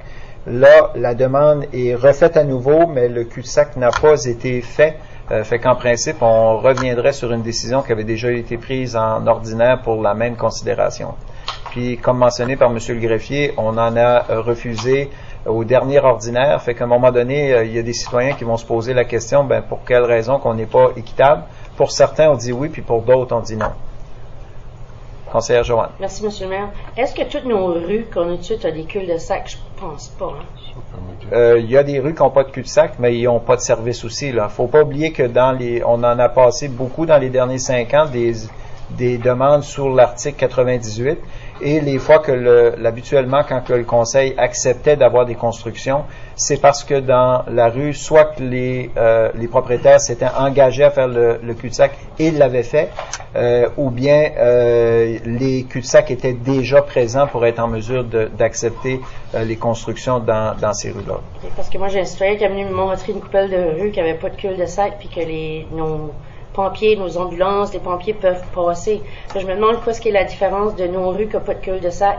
D: Là, la demande est refaite à nouveau, mais le cul-de-sac n'a pas été fait. Fait qu'en principe, on reviendrait sur une décision qui avait déjà été prise en ordinaire pour la même considération. Puis, comme mentionné par M. le greffier, on en a refusé au dernier ordinaire. Fait qu'à un moment donné, il y a des citoyens qui vont se poser la question, pour quelle raison qu'on n'est pas équitable. Pour certains, on dit oui, puis pour d'autres, on dit non. Conseillère Joanne.
K: Merci, M. le maire. Est-ce que toutes nos rues qu'on a dessus ont des cul-de-sac? Je pense pas.
D: Il y a des rues qui n'ont pas de cul-de-sac, mais ils n'ont pas de service aussi. Il ne faut pas oublier que on en a passé beaucoup dans les derniers 5 ans des demandes sur l'article 98 et les fois que habituellement quand le Conseil acceptait d'avoir des constructions, c'est parce que dans la rue, soit que les propriétaires s'étaient engagés à faire le cul-de-sac et l'avaient fait, ou bien les cul-de-sac étaient déjà présents pour être en mesure d'accepter les constructions dans ces rues-là.
K: Parce que moi j'ai un citoyen qui est venu me montrer une coupelle de rue qui n'avait pas de cul-de-sac puis que nos pompiers, nos ambulances, les pompiers peuvent passer. Je me demande qu'est-ce qui est la différence de nos rues qui n'ont pas de cul-de-sac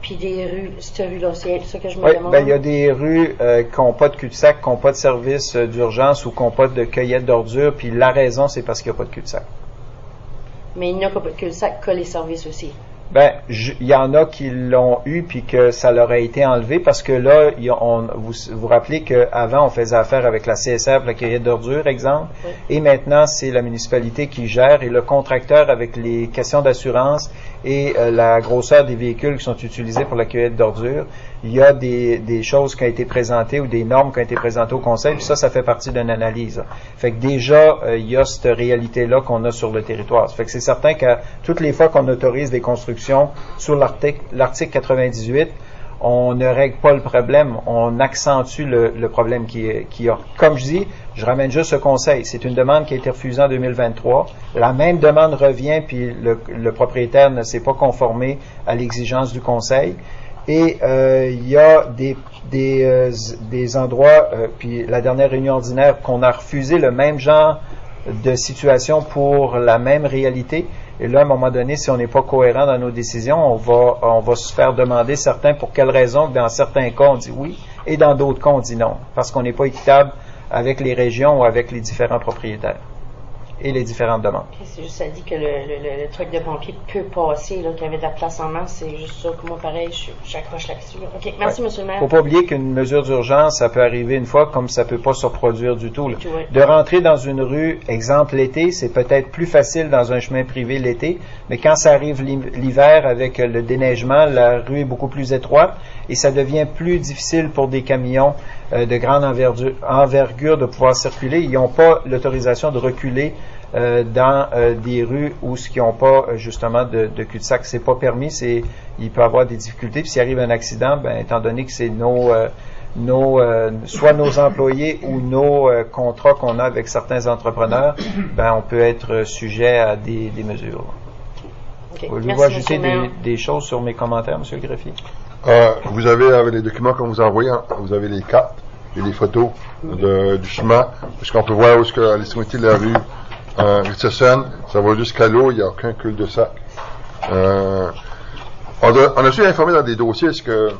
K: puis des rues, cette rue-là, c'est ça que je me demande.
D: Il y a des rues qui n'ont pas de cul-de-sac, qui n'ont pas de service d'urgence ou qui n'ont pas de cueillette d'ordures, puis la raison, c'est parce qu'il n'y a pas de cul-de-sac.
K: Mais il n'y a pas de cul-de-sac que les services aussi.
D: Il y en a qui l'ont eu puis que ça leur a été enlevé parce que là, vous rappelez qu'avant, on faisait affaire avec la CSR pour la cueillette d'ordures, exemple, oui. Et maintenant, c'est la municipalité qui gère et le contracteur avec les questions d'assurance et la grosseur des véhicules qui sont utilisés pour la cueillette d'ordures. Il y a des choses qui ont été présentées ou des normes qui ont été présentées au Conseil, puis ça fait partie d'une analyse. Fait que déjà, il y a cette réalité-là qu'on a sur le territoire. Fait que c'est certain que toutes les fois qu'on autorise des constructions sur l'article 98, on ne règle pas le problème, on accentue le problème qu'il y a. Comme je dis, je ramène juste ce conseil. C'est une demande qui a été refusée en 2023. La même demande revient, puis le propriétaire ne s'est pas conformé à l'exigence du conseil. Et il y a des endroits, puis la dernière réunion ordinaire, qu'on a refusé le même genre de situation pour la même réalité. Et là, à un moment donné, si on n'est pas cohérent dans nos décisions, on va se faire demander certains pour quelles raisons. Dans certains cas, on dit oui, et dans d'autres cas, on dit non, parce qu'on n'est pas équitable avec les régions ou avec les différents propriétaires et les différentes demandes.
K: Okay, c'est juste, ça dit que le truc de pompier peut passer, là, qu'il y avait de la place en masse, c'est juste ça que moi, pareil, j'accroche là-dessus. OK, merci,
D: ouais.
K: Monsieur le maire.
D: Faut pas oublier qu'une mesure d'urgence, ça peut arriver une fois, comme ça peut pas se reproduire du tout. Là. De rentrer dans une rue, exemple l'été, c'est peut-être plus facile dans un chemin privé l'été, mais quand ça arrive l'hiver avec le déneigement, la rue est beaucoup plus étroite et ça devient plus difficile pour des camions de grande envergure de pouvoir circuler. Ils n'ont pas l'autorisation de reculer dans des rues où ils n'ont pas justement de cul-de-sac. C'est pas permis, il peut y avoir des difficultés. Puis s'il arrive un accident, ben, étant donné que c'est soit nos employés ou nos contrats qu'on a avec certains entrepreneurs, ben, on peut être sujet à des mesures.
K: Okay.
D: Voulez-vous ajouter des choses sur mes commentaires, M. le greffier?
A: Vous avez, avec les documents qu'on vous a envoyés, vous avez les cartes et les photos du chemin, parce qu'on peut voir où est-ce que à l'extrémité de la rue Richardson, ça va jusqu'à l'eau, il n'y a aucun cul-de-sac. On a su informer dans des dossiers que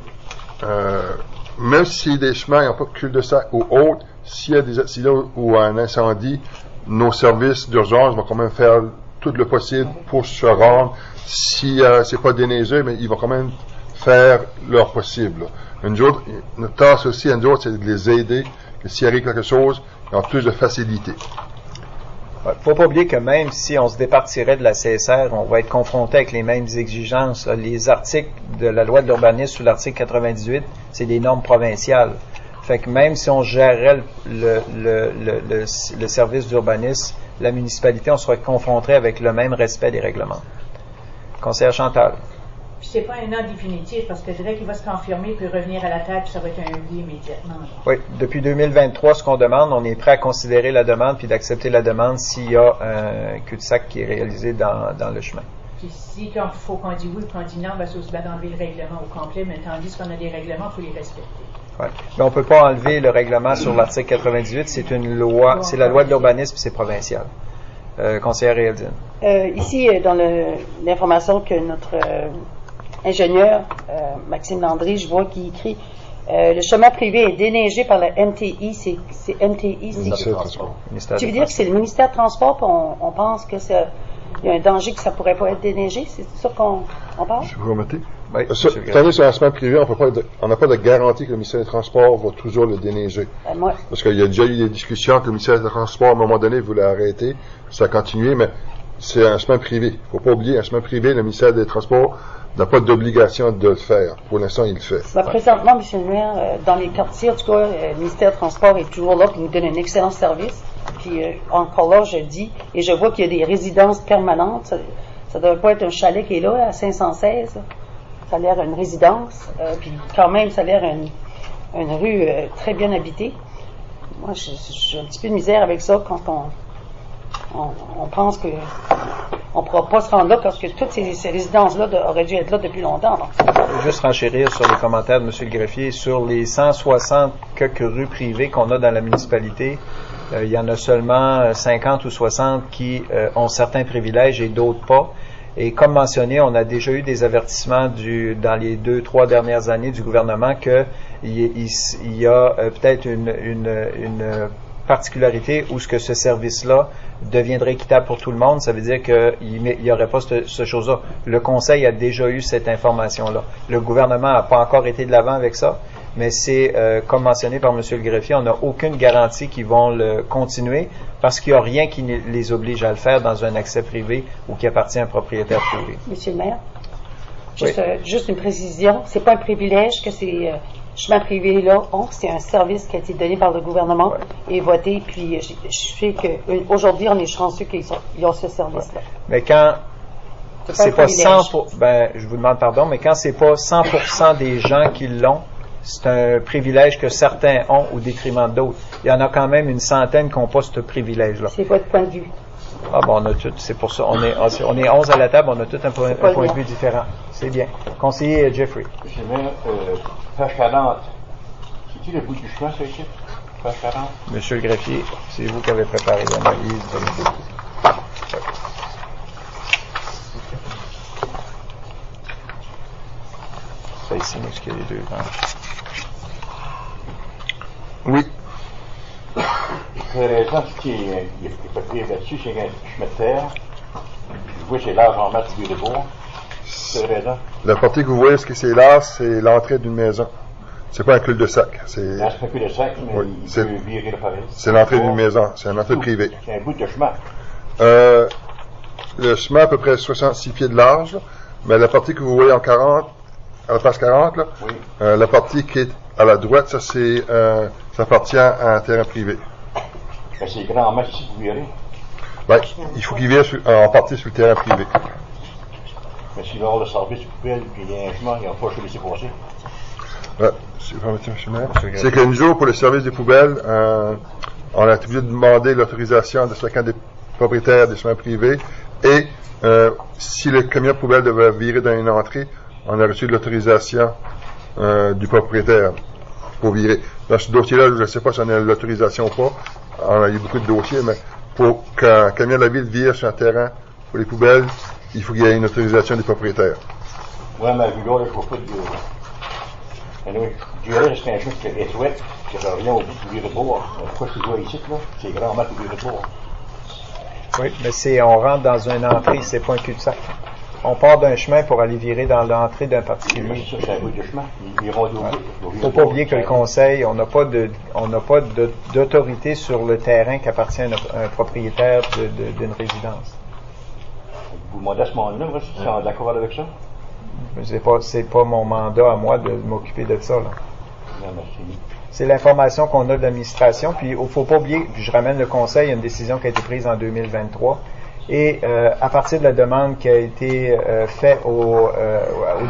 A: même si des chemins n'ont pas de cul-de-sac ou autre, s'il y a des accidents ou un incendie, nos services d'urgence vont quand même faire tout le possible pour se rendre. Si c'est pas déneigé, mais ils vont quand même faire leur possible. Notre tâche aussi, nous autres, c'est de les aider, que s'il arrive quelque chose, ils ont plus de facilité.
D: Il ne faut pas oublier que même si on se départirait de la CSR, on va être confronté avec les mêmes exigences. Les articles de la loi de l'urbanisme sous l'article 98, c'est des normes provinciales. Fait que même si on gérerait le service d'urbanisme, la municipalité, on serait confronté avec le même respect des règlements. Conseillère Chantal.
G: Puis c'est pas un an définitif, parce que dès qu'il va se confirmer, il peut revenir à la table, puis ça va être un oui immédiatement.
D: Oui, depuis 2023, ce qu'on demande, on est prêt à considérer la demande puis d'accepter la demande s'il y a un cul-de-sac qui est réalisé dans le chemin.
G: Puis si quand il faut qu'on dit oui ou qu'on dit non, ben, ça se bat d'enlever le règlement au complet, mais tandis qu'on a des règlements, il faut les respecter.
D: Ouais. Mais on ne peut pas enlever le règlement sur l'article 98, c'est une loi, c'est la loi de l'urbanisme, c'est provincial. Conseillère Réaldine.
C: Ici, dans l'information que notre ingénieur, Maxime Landry, je vois qu'il écrit le chemin privé est déneigé par la MTI. C'est MTI.
A: Ministère du Transport.
C: Tu veux dire que c'est le ministère du Transport, puis on pense que il y a un danger que ça pourrait pas être déneigé? C'est ça qu'on parle?
A: Je vous remettez?
D: Oui,
A: Tant sur un chemin privé, on n'a pas de garantie que le ministère des Transports va toujours le déneiger. Parce qu'il y a déjà eu des discussions que le ministère des Transports, à un moment donné, voulait arrêter. Ça a continué, mais c'est un chemin privé. Il ne faut pas oublier, un chemin privé, le ministère des Transports n'a pas d'obligation de le faire. Pour l'instant, il le fait.
C: Présentement, M. le maire, dans les quartiers, en tout cas, le ministère des Transports est toujours là pour nous donner un excellent service. Puis encore là, je dis, et je vois qu'il y a des résidences permanentes. Ça ne doit pas être un chalet qui est là, à 516. Ça a l'air une résidence. Puis quand même, ça a l'air une rue très bien habitée. Moi, j'ai un petit peu de misère avec ça quand on pense que on ne pourra pas se rendre là parce que toutes ces résidences-là auraient dû être là depuis longtemps.
D: Je veux juste renchérir sur les commentaires de M. le greffier. Sur les 160 quelques rues privées qu'on a dans la municipalité, il y en a seulement 50 ou 60 qui ont certains privilèges et d'autres pas. Et comme mentionné, on a déjà eu des avertissements dans les 2-3 dernières années du gouvernement qu'il y a peut-être une particularité où ce service-là deviendrait équitable pour tout le monde. Ça veut dire qu'il n'y aurait pas ce chose-là. Le Conseil a déjà eu cette information-là. Le gouvernement n'a pas encore été de l'avant avec ça, mais c'est, comme mentionné par M. le greffier, on n'a aucune garantie qu'ils vont le continuer parce qu'il n'y a rien qui les oblige à le faire dans un accès privé ou qui appartient à un propriétaire privé.
C: Monsieur le maire, juste une précision, c'est pas un privilège que ces chemins privés-là ont, c'est un service qui a été donné par le gouvernement et voté, puis je sais qu'aujourd'hui, on est chanceux qu'ils ont ce service-là.
D: Mais quand c'est pas 100%, je vous demande pardon, mais quand c'est pas 100% des gens qui l'ont, c'est un privilège que certains ont au détriment d'autres. Il y en a quand même une centaine qui n'ont pas ce privilège-là.
C: C'est votre point de vue.
D: Ah bon, on a tout, c'est pour ça, on est 11 à la table, on a tout un point de vue différent. C'est bien. Conseiller Jeffrey.
L: Monsieur le maire, page 40. C'est-tu le bout du chemin, ça, ici? Page 40.
D: Monsieur le greffier, c'est vous qui avez préparé l'analyse de ça ici, nous, ce qu'il y a les deux pages.
A: Oui.
L: Pour raison, ce qui est pas pris là-dessus, c'est un chemin de terre. Je vois que c'est large en maths du rebours. C'est raison.
A: La partie que vous voyez, ce que c'est là, c'est l'entrée d'une maison. C'est pas un cul-de-sac. C'est
L: pas un cul-de-sac, mais
A: oui,
L: il peut virer le pareil.
A: C'est l'entrée d'une maison. C'est une entrée privée.
L: C'est un bout de chemin.
A: Le chemin a à peu près 66 pieds de large, mais la partie que vous voyez en 40, à la page 40, là,
L: oui.
A: La partie qui est à la droite, ça appartient à un terrain privé.
L: C'est grand en masse ici pour virer.
A: Il faut qu'il vienne en partie sur le terrain privé.
L: Mais s'il va avoir le service de poubelle, puis il y a un chemin, il n'y a pas à laisser passer.
A: C'est qu'un jour, pour le service des poubelles, on a été obligé de demander l'autorisation de chacun des propriétaires des chemins privés et si le camion poubelle devait virer dans une entrée, on a reçu de l'autorisation du propriétaire pour virer. Dans ce dossier-là, je ne sais pas si on a l'autorisation ou pas. On a eu beaucoup de dossiers, mais pour qu'un camion de la ville vire sur un terrain pour les poubelles, il faut qu'il y ait une autorisation du propriétaire.
L: Oui, mais vu là, je ne vois pas de... Anyway, du reste, c'est un chemin qui est souhaité, qui n'a rien au bout pour virer de bord. Pourquoi je vois ici, là? C'est grand en maths pour virer de bord.
D: Oui, mais on rentre dans une entrée, c'est pas un cul-de-sac. On part d'un chemin pour aller virer dans l'entrée d'un particulier.
L: C'est un bout de chemin. Il
D: ne faut pas oublier que le conseil, on n'a pas d'autorité sur le terrain qui appartient à un propriétaire d'une résidence.
L: Vous demandez à ce moment-là, si vous êtes d'accord avec ça?
D: C'est pas mon mandat à moi de m'occuper de ça, là.
L: Non, merci.
D: C'est l'information qu'on a de l'administration, puis il ne faut pas oublier, je ramène le conseil, il y a une décision qui a été prise en 2023. Et à partir de la demande qui a été faite aux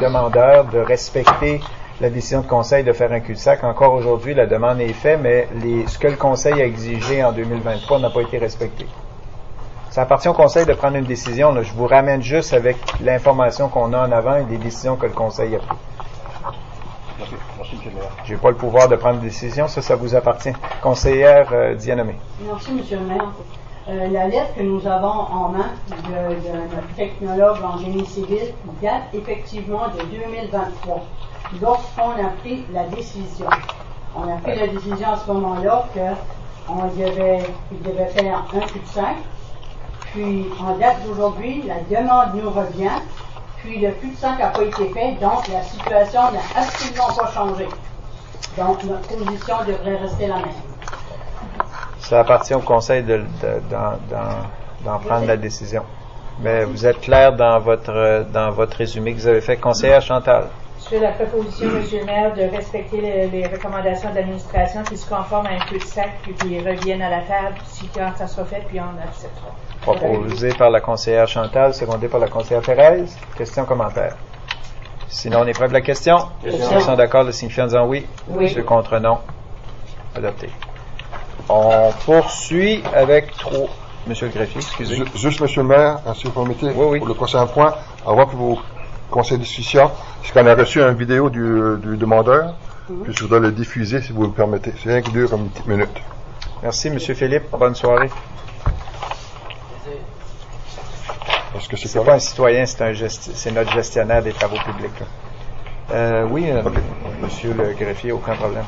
D: demandeurs de respecter la décision de conseil de faire un cul-de-sac, encore aujourd'hui, la demande est faite, mais ce que le conseil a exigé en 2023 n'a pas été respecté. Ça appartient au conseil de prendre une décision. Là. Je vous ramène juste avec l'information qu'on a en avant et des décisions que le conseil a prises.
L: Merci, M. le maire.
D: Je n'ai pas le pouvoir de prendre une décision, ça vous appartient. Conseillère Dianomé.
G: Merci, M. le maire. La lettre que nous avons en main de notre technologue en génie civil date effectivement de 2023, lorsqu'on a pris la décision. On a pris la décision à ce moment-là qu'il devait faire un cul-de-sac, puis en date d'aujourd'hui, la demande nous revient, puis le cul-de-sac n'a pas été fait, donc la situation n'a absolument pas changé. Donc notre position devrait rester la même.
D: Ça appartient au conseil d'en prendre la décision. Mais vous êtes clair dans votre résumé que vous avez fait. Conseillère Chantal.
M: Sur la proposition, M. le maire, de respecter les recommandations de l'administration qui se conforment à un cul-de-sac puis qui reviennent à la table quand ça sera fait, puis on acceptera.
D: Proposé par la conseillère Chantal, secondé par la conseillère Thérèse. Question, commentaire. Sinon, on est prêt pour la question. Ceux sont d'accord, le signifient en disant oui.
M: Oui.
D: Ceux contre non. Adopté. On poursuit avec trop. Monsieur le greffier, excusez.
A: Juste, Monsieur le maire, si vous permettez,
D: oui.
A: Pour le prochain point, avant que vous conseillez de discussion, c'est qu'on a reçu une vidéo du demandeur, puis je voudrais le diffuser si vous le permettez. C'est rien qui dure comme une petite minute.
D: Merci, Monsieur Philippe. Bonne soirée.
A: Est-ce que
D: c'est pas un citoyen, c'est notre gestionnaire des travaux publics. Oui, okay. Monsieur le greffier, aucun problème.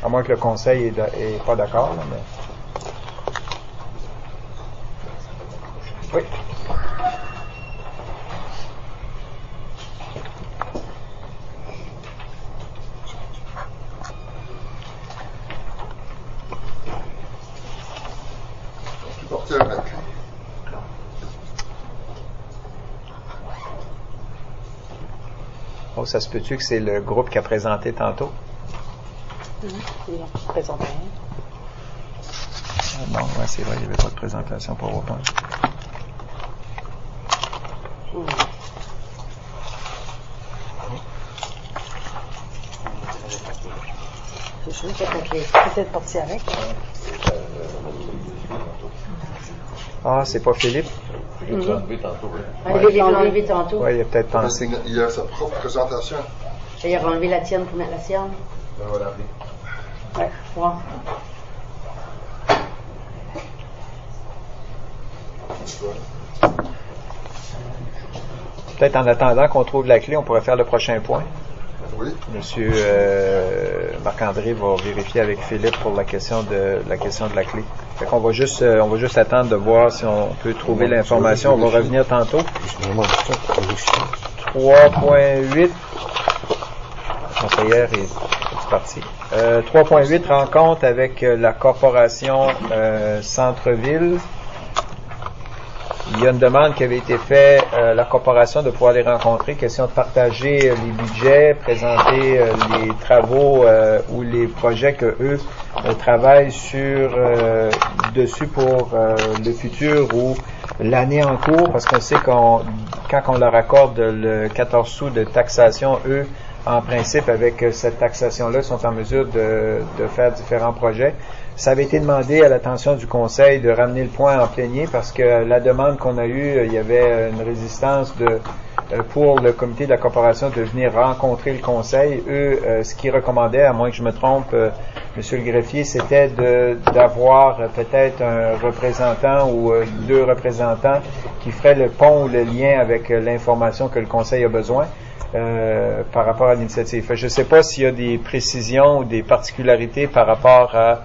D: À moins que le conseil est pas d'accord, mais... Oui. Oh, ça se peut-tu que c'est le groupe qui a présenté tantôt?
C: Présenté.
D: Non, ouais, c'est vrai, il n'y avait pas de présentation pour PowerPoint.
C: C'est sûr que la clé. Peut-être parti avec.
D: Ah, c'est pas Philippe?
H: Je l'ai enlevé tantôt.
K: Il l'a enlevé tantôt.
D: Oui, il a peut-être pensé.
A: Il a sa propre présentation.
K: Il a enlevé la tienne pour mettre la sienne.
A: On va l'appeler.
K: Ouais, ouais.
D: Peut-être en attendant qu'on trouve la clé, on pourrait faire le prochain point.
A: Oui.
D: Monsieur Marc-André va vérifier avec Philippe pour la question de la clé. Fait qu'on va juste attendre de voir si on peut trouver l'information. On va revenir tantôt. 3.8. La conseillère est partie. 3.8, rencontre avec la corporation Centre-Ville. Il y a une demande qui avait été faite à la corporation de pouvoir les rencontrer, question de partager les budgets, présenter les travaux ou les projets que eux travaillent dessus pour le futur ou l'année en cours, parce qu'on sait quand on leur accorde le 14 sous de taxation, eux, en principe, avec cette taxation-là, sont en mesure de faire différents projets. Ça avait été demandé à l'attention du Conseil de ramener le point en plénier parce que la demande qu'on a eue, il y avait une résistance pour le comité de la corporation de venir rencontrer le Conseil. Eux, ce qu'ils recommandaient, à moins que je me trompe, Monsieur le greffier, c'était d'avoir peut-être un représentant ou deux représentants qui feraient le pont ou le lien avec l'information que le Conseil a besoin. Par rapport à l'initiative. Je ne sais pas s'il y a des précisions ou des particularités par rapport à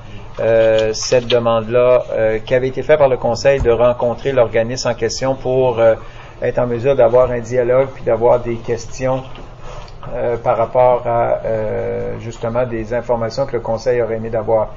D: cette demande-là qui avait été faite par le Conseil de rencontrer l'organisme en question pour être en mesure d'avoir un dialogue puis d'avoir des questions par rapport à justement des informations que le Conseil aurait aimé d'avoir.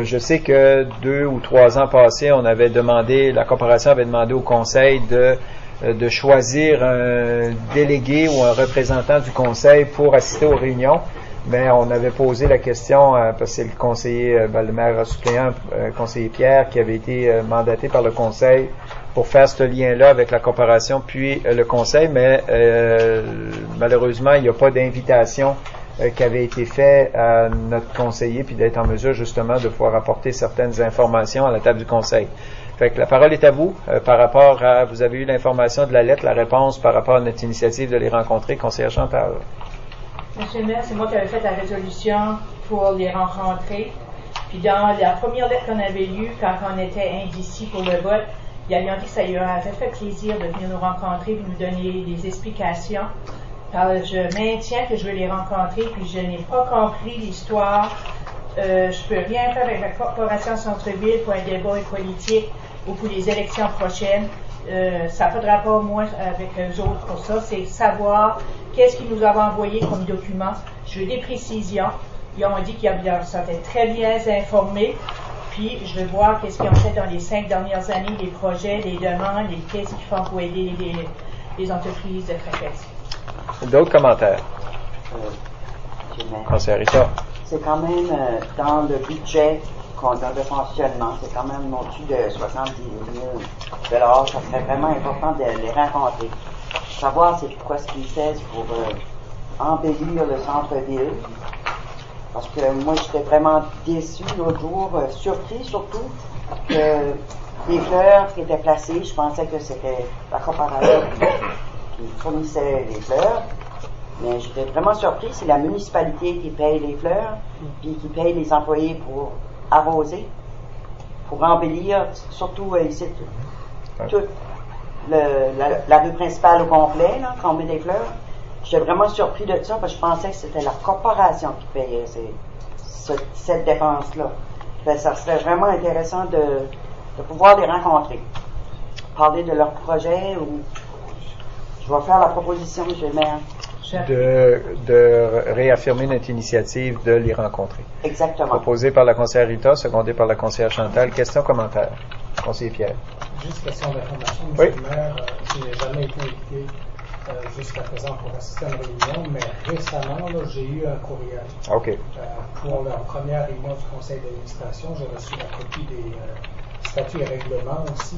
D: Je sais que 2 ou 3 ans passés, la corporation avait demandé au Conseil de choisir un délégué ou un représentant du Conseil pour assister aux réunions, mais on avait posé la question, parce que c'est le conseiller, le maire suppléant, conseiller Pierre, qui avait été mandaté par le Conseil pour faire ce lien-là avec la corporation puis le Conseil, mais malheureusement, il n'y a pas d'invitation qui avait été faite à notre conseiller puis d'être en mesure justement de pouvoir apporter certaines informations à la table du Conseil. Fait que la parole est à vous par rapport à, vous avez eu l'information de la lettre, la réponse par rapport à notre initiative de les rencontrer, conseillère Chantal.
M: Monsieur le maire, c'est moi qui avais fait la résolution pour les rencontrer. Puis dans la première lettre qu'on avait lue, quand on était indécis pour le vote, ils avaient dit que ça leur avait fait plaisir de venir nous rencontrer et nous donner des explications. Alors, je maintiens que je veux les rencontrer, puis je n'ai pas compris l'histoire. Je peux rien faire avec la corporation Centre-Ville pour un débat politique ou pour les élections prochaines. Ça ne faudra pas moins avec eux autres pour ça. C'est savoir qu'est-ce qu'ils nous avaient envoyé comme document. Je veux des précisions. Ils ont dit qu'ils s'étaient très bien informés. Puis, je veux voir qu'est-ce qu'ils ont fait dans les 5 dernières années, les projets, les demandes, et qu'est-ce qu'ils font pour aider les entreprises de Tracadie.
D: D'autres commentaires? Conseiller Richard.
E: C'est quand même dans le budget qu'on a de fonctionnement, c'est quand même au-dessus de 70 000 $. Ça serait vraiment important de les rencontrer. Savoir c'est quoi ce qu'ils font pour embellir le centre-ville. Parce que moi, j'étais vraiment déçu l'autre jour, surpris surtout, que les fleurs qui étaient placées, je pensais que c'était la corporation qui fournissait les fleurs. Mais j'étais vraiment surpris, c'est la municipalité qui paye les fleurs, puis qui paye les employés pour arroser, pour embellir, surtout ici, toute la rue principale au complet, là, quand on met des fleurs. J'étais vraiment surpris de ça, parce que je pensais que c'était la corporation qui payait cette dépense-là. Ça serait vraiment intéressant de pouvoir les rencontrer, parler de leur projet, ou je vais faire la proposition, M. le maire.
D: De réaffirmer notre initiative de les rencontrer.
E: Exactement.
D: Proposé par la conseillère Rita, secondé par la conseillère Chantal. Question, commentaire. Conseiller Pierre.
N: Juste question d'information, M. le maire. Je n'ai jamais été invité jusqu'à présent pour assister à une réunion, mais récemment, là, j'ai eu un courriel.
D: OK.
N: Pour la première réunion du conseil d'administration, j'ai reçu la copie des statuts et règlements aussi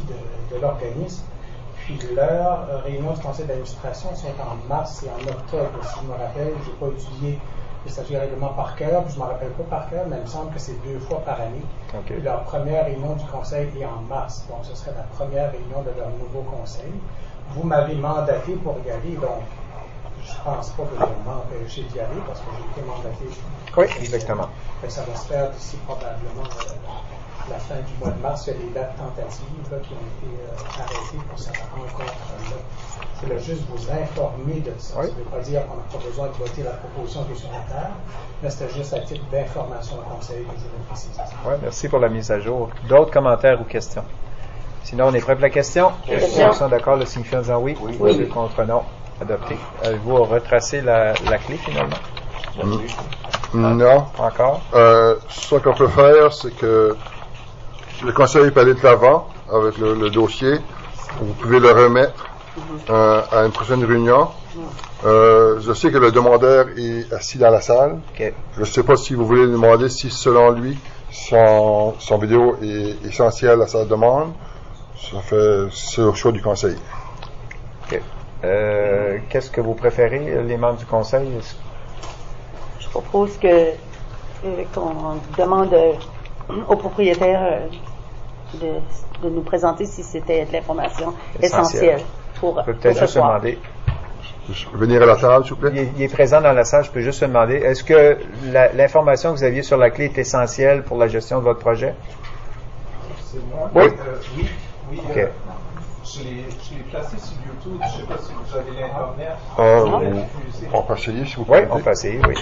N: de l'organisme. Puis leurs réunions du conseil d'administration sont en mars et en octobre, si je me rappelle. Je n'ai pas étudié le statut règlement par cœur, puis je ne me rappelle pas par cœur, mais il me semble que c'est 2 fois par année.
D: Okay.
N: Puis leur première réunion du conseil est en mars, donc ce serait la première réunion de leur nouveau conseil. Vous m'avez mandaté pour y aller, donc je ne pense pas que je vais m'empêcher d'y aller parce que j'ai été mandaté.
D: Oui, exactement.
N: Ça va se faire d'ici probablement la fin du mois de mars. Il y a des dates tentatives là, qui ont été arrêtées pour cette rencontre-là. C'est là juste vous informer de ça.
D: Oui.
N: Ça ne veut pas dire qu'on n'a pas besoin de voter la proposition qui est sur la table, mais c'était juste à titre d'information au conseil que je voulais préciser.
D: Oui, merci pour la mise à jour. D'autres commentaires ou questions? Sinon, on est prêt pour la question?
K: Question.
D: Ils sont d'accord, le signifie en disant oui.
K: Oui.
D: Ceux contre non. Adopté. Avez-vous retracé la clé finalement?
A: Non.
D: Encore?
A: Ce qu'on peut faire, c'est que le conseil peut aller de l'avant avec le dossier. Vous pouvez le remettre à une prochaine réunion. Je sais que le demandeur est assis dans la salle.
D: Okay.
A: Je ne sais pas si vous voulez lui demander si, selon lui, son vidéo est essentiel à sa demande. C'est au choix du conseil.
D: Okay. Qu'est-ce que vous préférez, les membres du conseil?
C: Je propose qu'on demande au propriétaire de nous présenter si c'était de l'information essentielle pour
D: peut-être juste demander.
A: Venir à la table, s'il vous plaît.
D: Il est présent dans la salle, je peux juste se demander, est-ce que l'information que vous aviez sur la clé est essentielle pour la gestion de votre projet?
O: C'est moi.
D: Oui.
O: Oui.
D: Okay.
O: Je l'ai placé sur YouTube. Je ne sais pas si vous avez l'Internet.
A: On peut essayer, s'il vous plaît.
D: Oui, on peut essayer, oui.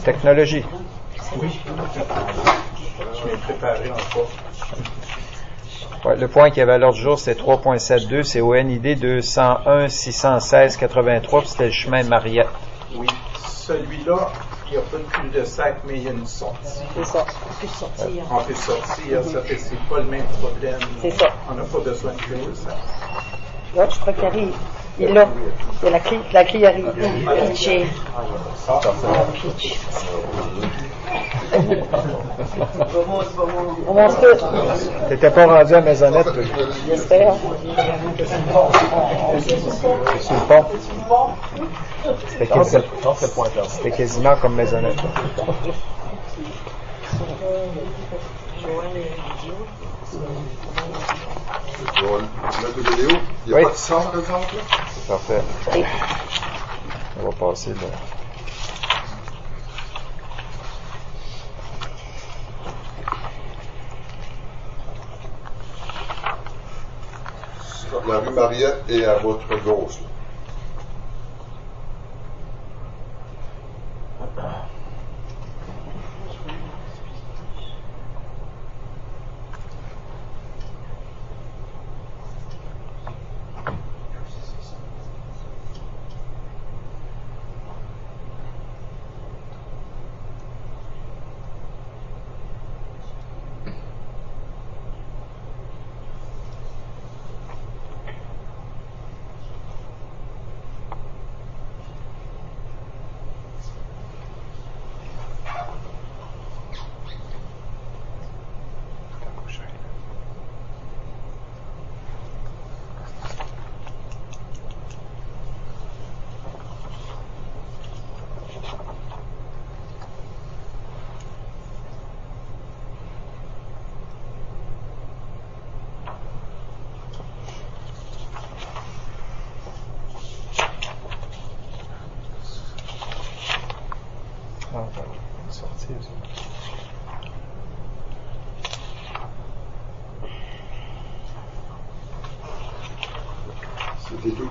D: Technologie.
O: Oui. Je m'ai préparé encore.
D: Ouais, le point qu'il y avait à l'ordre du jour, c'était 3.72, c'est au NID 201 616 83, puis c'était le chemin Mariette.
O: Oui, celui-là, il n'y a pas de cul-de-sac, mais il y a une sortie.
C: C'est ça, on peut sortir.
O: On peut sortir, ça fait que c'est pas le même problème.
C: C'est ça.
O: On n'a pas besoin de cul-de-sac.
C: Oui, je crois qu'il arrive. Il est là. Il y a la clé arrive. Pitché. On mange tout.
D: T'étais pas rendu à Maisonnette, toi?
C: J'espère.
D: C'est sur le pont. C'était quasiment comme Maisonnette.
A: Notre vidéo, il n'y a pas de son, par exemple?
D: C'est parfait. On va passer là.
A: La rue Mariette est à votre gauche. C'était tout.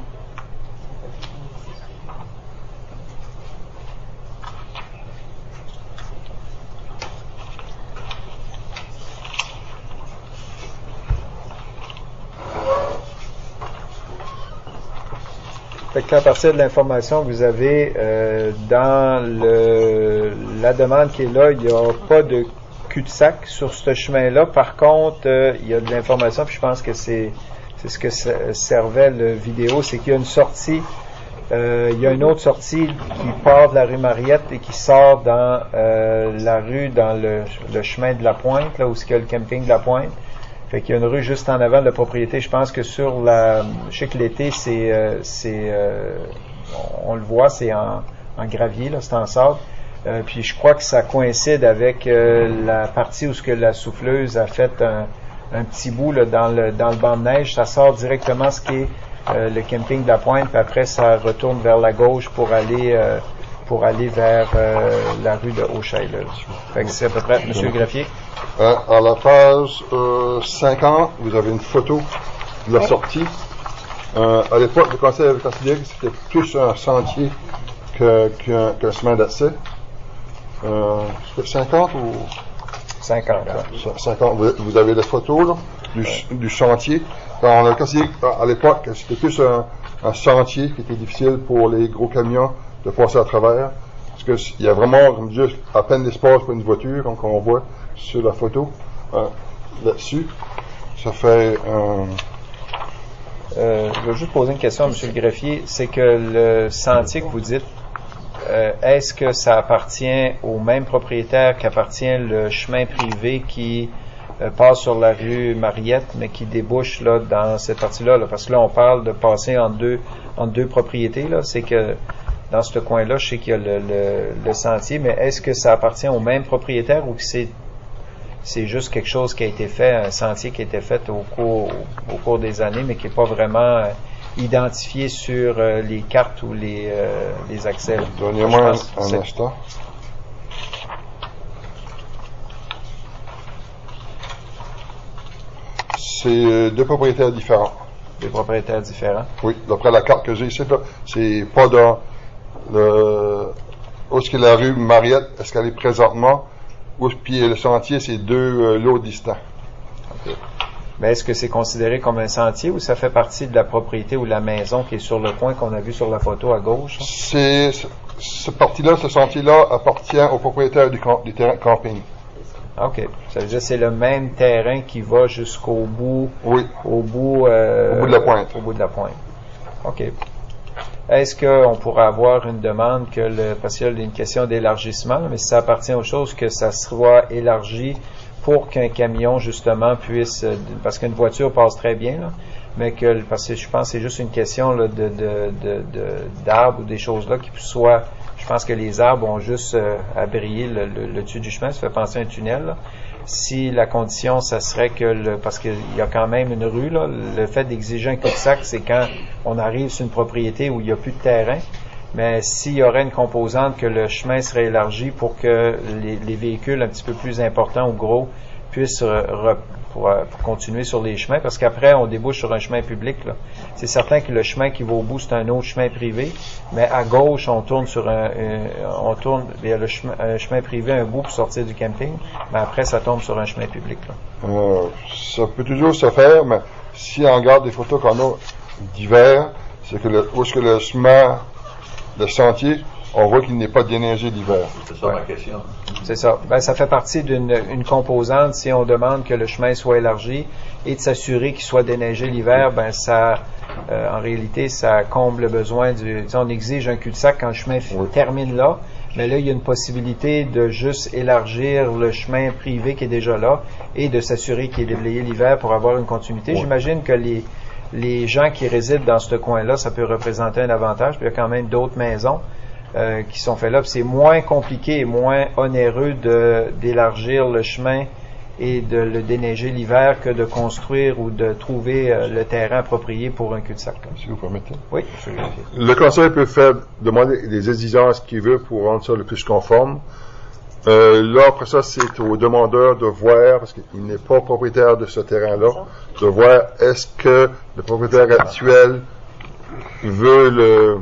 D: Fait qu'à partir de l'information que vous avez dans la demande qui est là, il n'y a pas de cul-de-sac sur ce chemin-là. Par contre, il y a de l'information, puis je pense que c'est ce que servait le vidéo, c'est qu'il y a une sortie Il y a une autre sortie qui part de la rue Mariette et qui sort dans la rue, dans le chemin de la Pointe, là où il y a le camping de la Pointe. Fait qu'il y a une rue juste en avant de la propriété. Je pense que je sais que l'été, on le voit, c'est en gravier, là, c'est en sable. Puis je crois que ça coïncide avec la partie où ce que la souffleuse a fait un petit bout là, dans le banc de neige. Ça sort directement ce qui est le camping de la Pointe, puis après ça retourne vers la gauche pour aller vers la rue de Auchel. Fait que c'est à peu près, M. le greffier.
A: À la page 50, vous avez une photo de la sortie. À l'époque, le conseil avait considéré que c'était plus un sentier qu'un chemin d'accès. C'est 50 ou
D: 50.
A: 50. Vous avez la photo là, du chantier. On a considéré à l'époque que c'était plus un chantier qui était difficile pour les gros camions de passer à travers. Parce qu'il y a vraiment juste à peine d'espace pour une voiture, comme on voit sur la photo là-dessus. Ça fait
D: je vais juste poser une question à M. le greffier. C'est que le sentier que vous dites, est-ce que ça appartient au même propriétaire qu'appartient le chemin privé qui passe sur la rue Mariette, mais qui débouche là dans cette partie-là? Parce que là, on parle de passer en deux propriétés. Là. C'est que dans ce coin-là, je sais qu'il y a le sentier, mais est-ce que ça appartient au même propriétaire ou que c'est juste quelque chose qui a été fait, un sentier qui a été fait au cours des années, mais qui n'est pas vraiment identifié sur les cartes ou les accès?
A: Donnez-moi un instant. C'est deux propriétaires différents.
D: Des propriétaires différents?
A: Oui, d'après la carte que j'ai ici, là, c'est pas dans où est-ce que la rue Mariette, est-ce qu'elle est présentement, puis le sentier, c'est deux lots distants.
D: Okay. Mais est-ce que c'est considéré comme un sentier ou ça fait partie de la propriété ou de la maison qui est sur le coin qu'on a vu sur la photo à gauche?
A: Cette partie-là, ce sentier-là appartient au propriétaire du terrain de camping.
D: OK. Ça veut dire que c'est le même terrain qui va jusqu'au bout.
A: Oui.
D: Au bout de
A: la pointe.
D: Au bout de la pointe. OK. Est-ce qu'on pourrait avoir une demande parce qu'il y a une question d'élargissement, mais si ça appartient aux choses, que ça soit élargi pour qu'un camion, justement, puisse, parce qu'une voiture passe très bien, là, mais parce que je pense que c'est juste une question là, d'arbres ou des choses là qui soient, je pense que les arbres ont juste à briller le dessus du chemin, ça fait penser à un tunnel, là. Si la condition, ça serait parce qu'il y a quand même une rue, là, le fait d'exiger un cul-de-sac, c'est quand on arrive sur une propriété où il n'y a plus de terrain. Mais s'il y aurait une composante que le chemin serait élargi pour que les véhicules un petit peu plus importants ou gros puissent pour continuer sur les chemins, parce qu'après, on débouche sur un chemin public, là. C'est certain que le chemin qui va au bout, c'est un autre chemin privé, mais à gauche, on tourne il y a un chemin privé, un bout pour sortir du camping, mais après, ça tombe sur un chemin public, là.
A: Ça peut toujours se faire, mais si on regarde des photos qu'on a d'hiver, c'est que où est-ce que le chemin, le sentier, on voit qu'il n'est pas déneigé l'hiver.
H: C'est ça ma question.
D: C'est ça. Ça fait partie d'une composante. Si on demande que le chemin soit élargi et de s'assurer qu'il soit déneigé l'hiver, en réalité, ça comble le besoin on exige un cul-de-sac quand le chemin termine là, mais là, il y a une possibilité de juste élargir le chemin privé qui est déjà là et de s'assurer qu'il est déblayé l'hiver pour avoir une continuité. Oui. J'imagine que les gens qui résident dans ce coin-là, ça peut représenter un avantage. Puis il y a quand même d'autres maisons qui sont faites là. Puis c'est moins compliqué et moins onéreux d'élargir le chemin et de le déneiger l'hiver que de construire ou de trouver le terrain approprié pour un cul-de-sac.
A: Si vous permettez.
D: Oui.
A: Le conseil peut demander des exigences qu'il veut pour rendre ça le plus conforme. Là, après ça, c'est au demandeur de voir, parce qu'il n'est pas propriétaire de ce terrain-là, de voir est-ce que le propriétaire actuel veut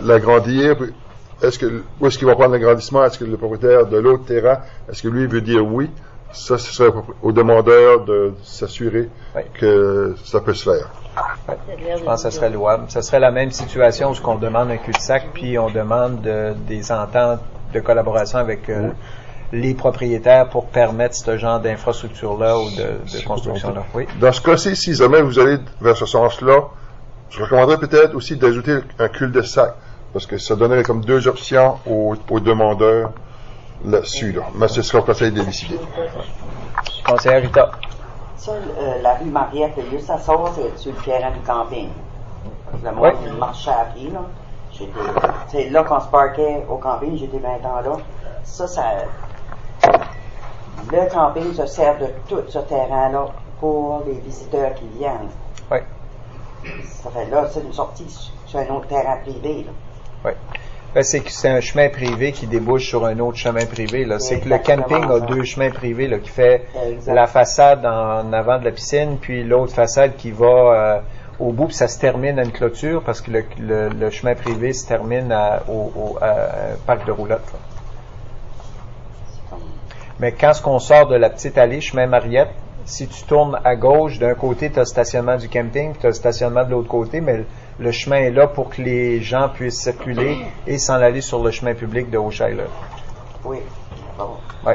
A: l'agrandir, où est-ce qu'il va prendre l'agrandissement, est-ce que le propriétaire de l'autre terrain, est-ce que lui veut dire oui? Ça, ce serait au demandeur de s'assurer que ça peut se faire.
D: Je pense que ça serait louable. Ça serait la même situation où on demande un cul-de-sac, puis on demande des ententes de collaboration avec les propriétaires pour permettre ce genre d'infrastructure-là ou de construction-là. Oui.
A: Dans ce cas-ci, si jamais vous allez vers ce sens-là, Je recommanderais peut-être aussi d'ajouter un cul-de-sac, parce que ça donnerait comme 2 options aux demandeurs là-dessus, là. Mais ce sera au conseil de décider.
D: Conseillère Rita.
E: Ça, la rue Mariette, le lieu ça sort, c'est sur le terrain du camping. Le monde, il marchait à pied, là. C'est là qu'on se parquait au camping, j'étais 20 ans là. Le camping se sert de tout ce terrain-là pour les visiteurs qui viennent.
D: Oui.
E: Ça fait là, c'est une sortie sur un autre terrain privé, là.
D: Oui. Ben, c'est un chemin privé qui débouche sur un autre chemin privé. Là. C'est que le camping a 2 chemins privés là, qui fait la façade en avant de la piscine, puis l'autre façade qui va au bout, puis ça se termine à une clôture parce que le chemin privé se termine au parc de roulotte. Là. Mais quand on sort de la petite allée, chemin Mariette, si tu tournes à gauche, d'un côté, tu as le stationnement du camping, puis tu as le stationnement de l'autre côté, mais le chemin est là pour que les gens puissent circuler et s'en aller sur le chemin public de Haut-Shiler.
E: Oui. Bon.
D: Oui.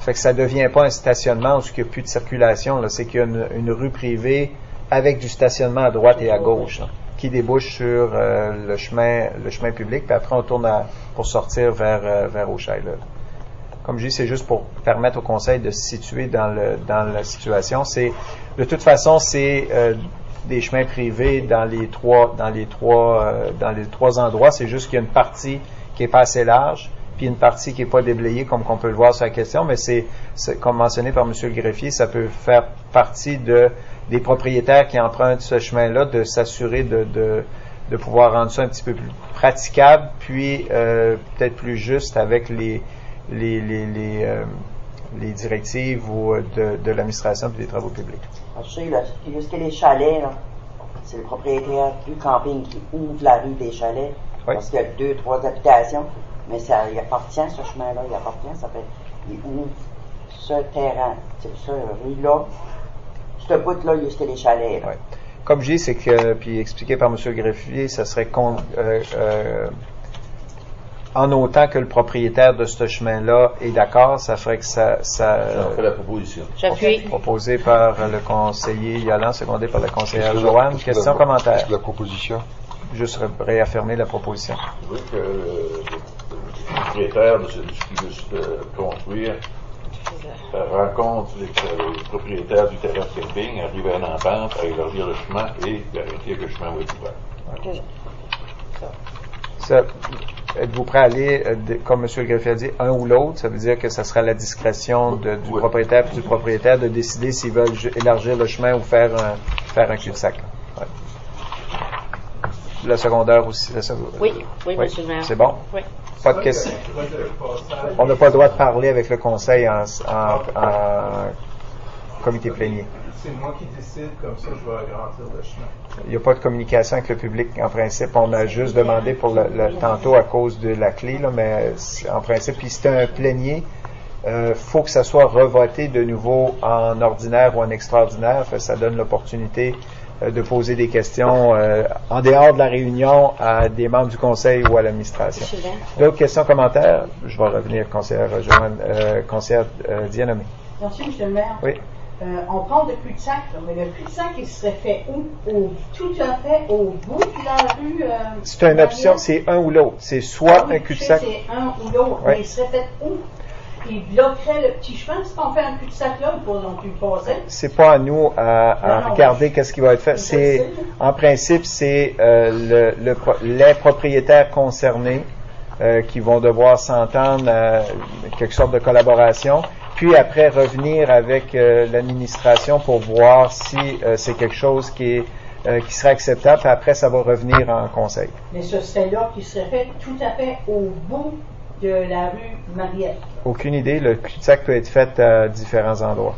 D: Fait que ça ne devient pas un stationnement où il n'y a plus de circulation. Là. C'est qu'il y a une rue privée avec du stationnement à droite et à gauche là, qui débouche sur le chemin public, puis après on tourne pour sortir vers Haut-Shiler. Comme je dis, c'est juste pour permettre au conseil de se situer dans la situation. De toute façon, c'est des chemins privés dans les trois endroits. C'est juste qu'il y a une partie qui est pas assez large, puis une partie qui est pas déblayée, comme qu'on peut le voir sur la question. Mais c'est comme mentionné par M. le greffier, ça peut faire partie des propriétaires qui empruntent ce chemin-là, de s'assurer de pouvoir rendre ça un petit peu plus praticable, puis peut-être plus juste avec les directives de l'administration et des travaux publics.
E: Je sais, jusqu'à les chalets, là, c'est le propriétaire du camping qui ouvre la rue des chalets, parce qu'il y a 2-3 habitations, mais ça il appartient, ce chemin-là, il ouvre ce terrain, ce rue-là, ce bout-là, jusqu'à les chalets. Là.
D: Ouais. Comme je dis, c'est que, puis expliqué par M. le greffier, ça serait en autant que le propriétaire de ce chemin-là est d'accord, ça ferait que ça
H: fait la proposition.
K: J'appuie.
D: Proposé par le conseiller Yolande, secondé par la conseillère Joanne. Question, commentaire?
A: La proposition.
D: Juste réaffirmer la proposition.
H: Je veux que le propriétaire de ce qui veut se construire rencontre les propriétaires du terrain de camping, arrive à une entente, à élargir le chemin et garantir que le chemin va être ouvert.
D: Ça, êtes-vous prêt à aller, comme M. le greffier a dit, un ou l'autre? Ça veut dire que ça sera à la discrétion du propriétaire et du propriétaire de décider s'ils veulent élargir le chemin ou faire un cul-de-sac. Ouais. La secondaire aussi.
K: Oui, monsieur le maire.
D: C'est bon?
K: Oui.
D: Pas de question. On n'a pas le droit de parler avec le conseil en comité plénier.
O: C'est moi qui décide, comme ça je vais agrandir le chemin.
D: Il n'y a pas de communication avec le public en principe. On a juste demandé pour le tantôt à cause de la clé, là, mais en principe, puis c'est un plénier. Faut que ça soit revoté de nouveau en ordinaire ou en extraordinaire. Ça donne l'opportunité de poser des questions en dehors de la réunion à des membres du conseil ou à l'administration. D'autres questions, commentaires? Je vais revenir, conseillère Joanne, conseillère Dianomé.
G: Merci, M. le maire.
D: Oui.
G: On parle de cul-de-sac, mais le cul-de-sac, il serait fait où? Tout à fait au bout de la rue?
D: C'est une option, c'est un ou l'autre. C'est soit un cul-de-sac.
G: C'est un ou l'autre, mais il serait fait où? Il bloquerait le petit chemin. Si on fait un cul-de-sac là, ils pourront plus passer.
D: C'est pas à nous à regarder qu'est-ce qui va être fait. En principe, c'est les propriétaires concernés qui vont devoir s'entendre à quelque sorte de collaboration. Puis après revenir avec l'administration pour voir si c'est quelque chose qui serait acceptable. Puis après, ça va revenir en conseil.
G: Mais ce serait là qui serait fait tout à fait au bout de la rue Mariette.
D: Aucune idée. Le cul-de-sac peut être fait à différents endroits.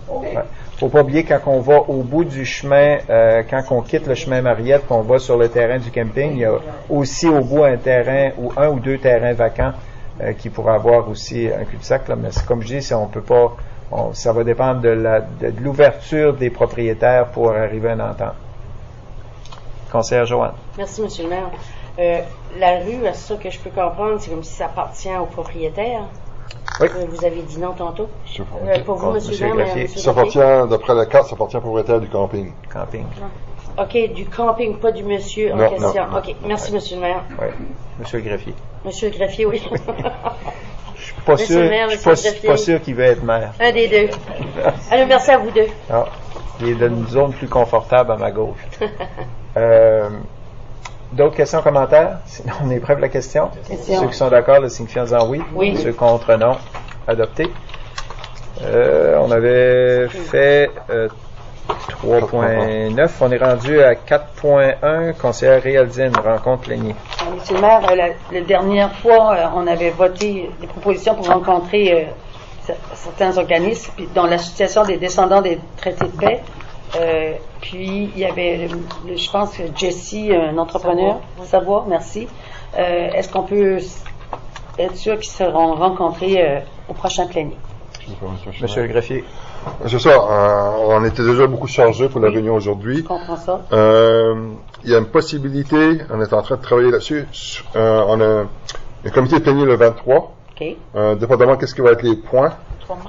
G: Okay.
D: Ouais. Faut pas oublier quand on va au bout du chemin, quand on quitte le chemin Mariette, qu'on va sur le terrain du camping, il y a aussi au bout un terrain ou un ou deux terrains vacants qui pourraient avoir aussi un cul-de-sac. Là. Mais comme je dis, on peut pas. Ça va dépendre de l'ouverture des propriétaires pour arriver à une entente. Conseillère Joanne.
K: Merci, M. le maire. La rue, à ça que je peux comprendre, c'est comme si ça appartient au propriétaire.
D: Oui.
K: Vous avez dit non tantôt. Pour vous,
D: Monsieur le greffier.
A: Ça appartient, d'après la carte, ça appartient au propriétaire du camping.
D: Camping.
K: OK, du camping, pas du monsieur en question. Non. OK, merci, Monsieur le maire.
D: Oui, Monsieur le greffier.
K: Monsieur le greffier, oui.
D: Je suis pas sûr qu'il veut être maire.
K: Un des deux. Alors, merci à vous deux.
D: Non, il est dans une zone plus confortable à ma gauche. D'autres questions, commentaires? Sinon, on est prêt pour la question. Ceux qui sont d'accord, le signifient en disant oui.
K: Oui.
D: Ceux contre, non. Adopté. On avait fait 3.9. On est rendu à 4.1. Conseillère Réaldine, rencontre plénière.
C: Monsieur le maire, la dernière fois, on avait voté des propositions pour rencontrer certains organismes, puis dans l'association des descendants des traités de paix. Puis il y avait, je pense, Jesse, un entrepreneur, Savoir, merci. Est-ce qu'on peut être sûr qu'ils seront rencontrés au prochain plénier?
D: Monsieur le greffier.
A: C'est ça, on était déjà beaucoup chargés pour la réunion aujourd'hui.
C: Je comprends ça.
A: Il y a une possibilité, on est en train de travailler là-dessus. On a un comité de plénier le 23. Dépendamment qu'est-ce qui va être les points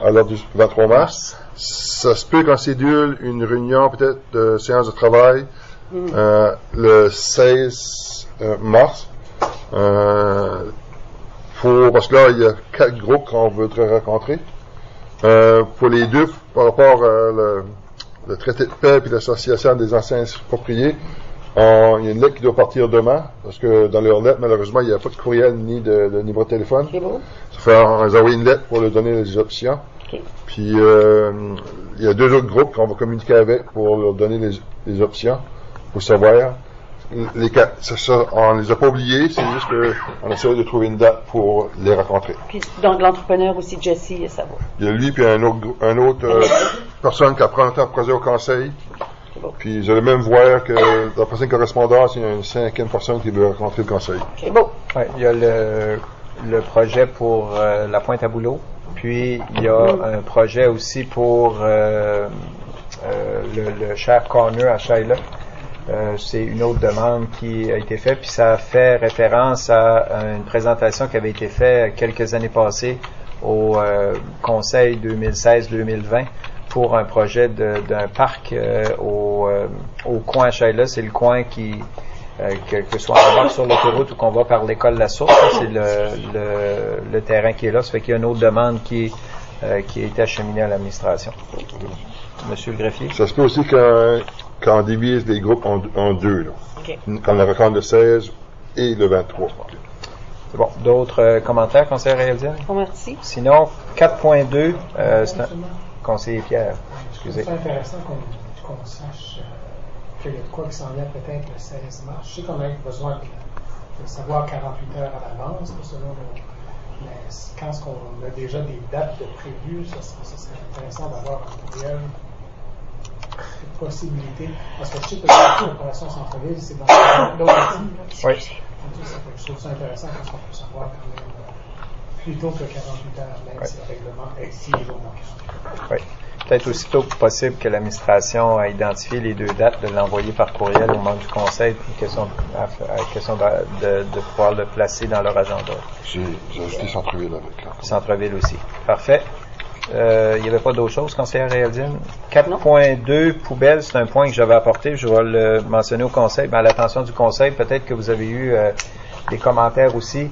A: à l'heure du 23 mars. Ça se peut qu'on cédule une réunion, peut-être de séance de travail, le 16 mars. Parce que là, il y a 4 groupes qu'on voudrait rencontrer. Pour les deux, par rapport le traité de paix et l'association des anciens expropriés, il y a une lettre qui doit partir demain, parce que dans leur lettre, malheureusement, il n'y a pas de courriel ni de numéro de téléphone. Ça fait on les a envoyé une lettre pour leur donner les options. Puis il y a 2 autres groupes qu'on va communiquer avec pour leur donner les options, pour savoir. On les a pas oubliés, c'est juste qu'on essaie de trouver une date pour les rencontrer.
C: Puis donc l'entrepreneur aussi, Jesse, ça va.
A: Il y a lui puis un autre personne qui a pris un temps projet au conseil. Puis vous allez même voir que dans la prochaine correspondance, il y a une 5e personne qui veut rencontrer le conseil.
C: C'est beau.
D: Ouais, il y a le projet pour la Pointe à Bouleau. Puis il y a un projet aussi pour le Cher Corner à Shaila. C'est une autre demande qui a été faite, puis ça fait référence à une présentation qui avait été faite quelques années passées au Conseil 2016-2020 pour un projet d'un parc au coin à Shaila. C'est le coin qui, que soit on va sur l'autoroute ou qu'on va par l'école La Source, c'est le terrain qui est là. Ça fait qu'il y a une autre demande qui a été acheminée à l'administration. Monsieur le greffier.
A: Ça se peut aussi quand on divise les groupes en 2, là. Quand on rencontre le 16 et le 23.
D: C'est bon. D'autres commentaires, conseiller Réaldine?
C: Merci.
D: Sinon, 4.2, c'est un conseiller Pierre. Excusez.
N: C'est intéressant qu'on sache qu'il y a de quoi qui s'en vient peut-être le 16 mars. Je sais qu'on a besoin de savoir 48 heures à l'avance, selon mais quand on a déjà des dates de prévues, ça serait intéressant d'avoir un courriel. Possibilité, parce que je sais que l'opération centre-ville, c'est dans d'autres outils.
D: Oui.
N: Je trouve ça intéressant parce qu'on peut savoir quand même plutôt que 48 heures, même si le règlement est 6 jours dans 48 heures.
D: Oui. Peut-être aussitôt que possible que l'administration a identifié les 2 dates, de l'envoyer par courriel aux membres du conseil, question de pouvoir le placer dans leur agenda.
A: J'ai ajouté Centre-ville avec là.
D: Centre-ville aussi. Parfait. Il n'y avait pas d'autre chose, conseillère Réaldine. 4.2, poubelle, c'est un point que j'avais apporté. Je vais le mentionner au conseil. À l'attention du conseil, peut-être que vous avez eu des commentaires aussi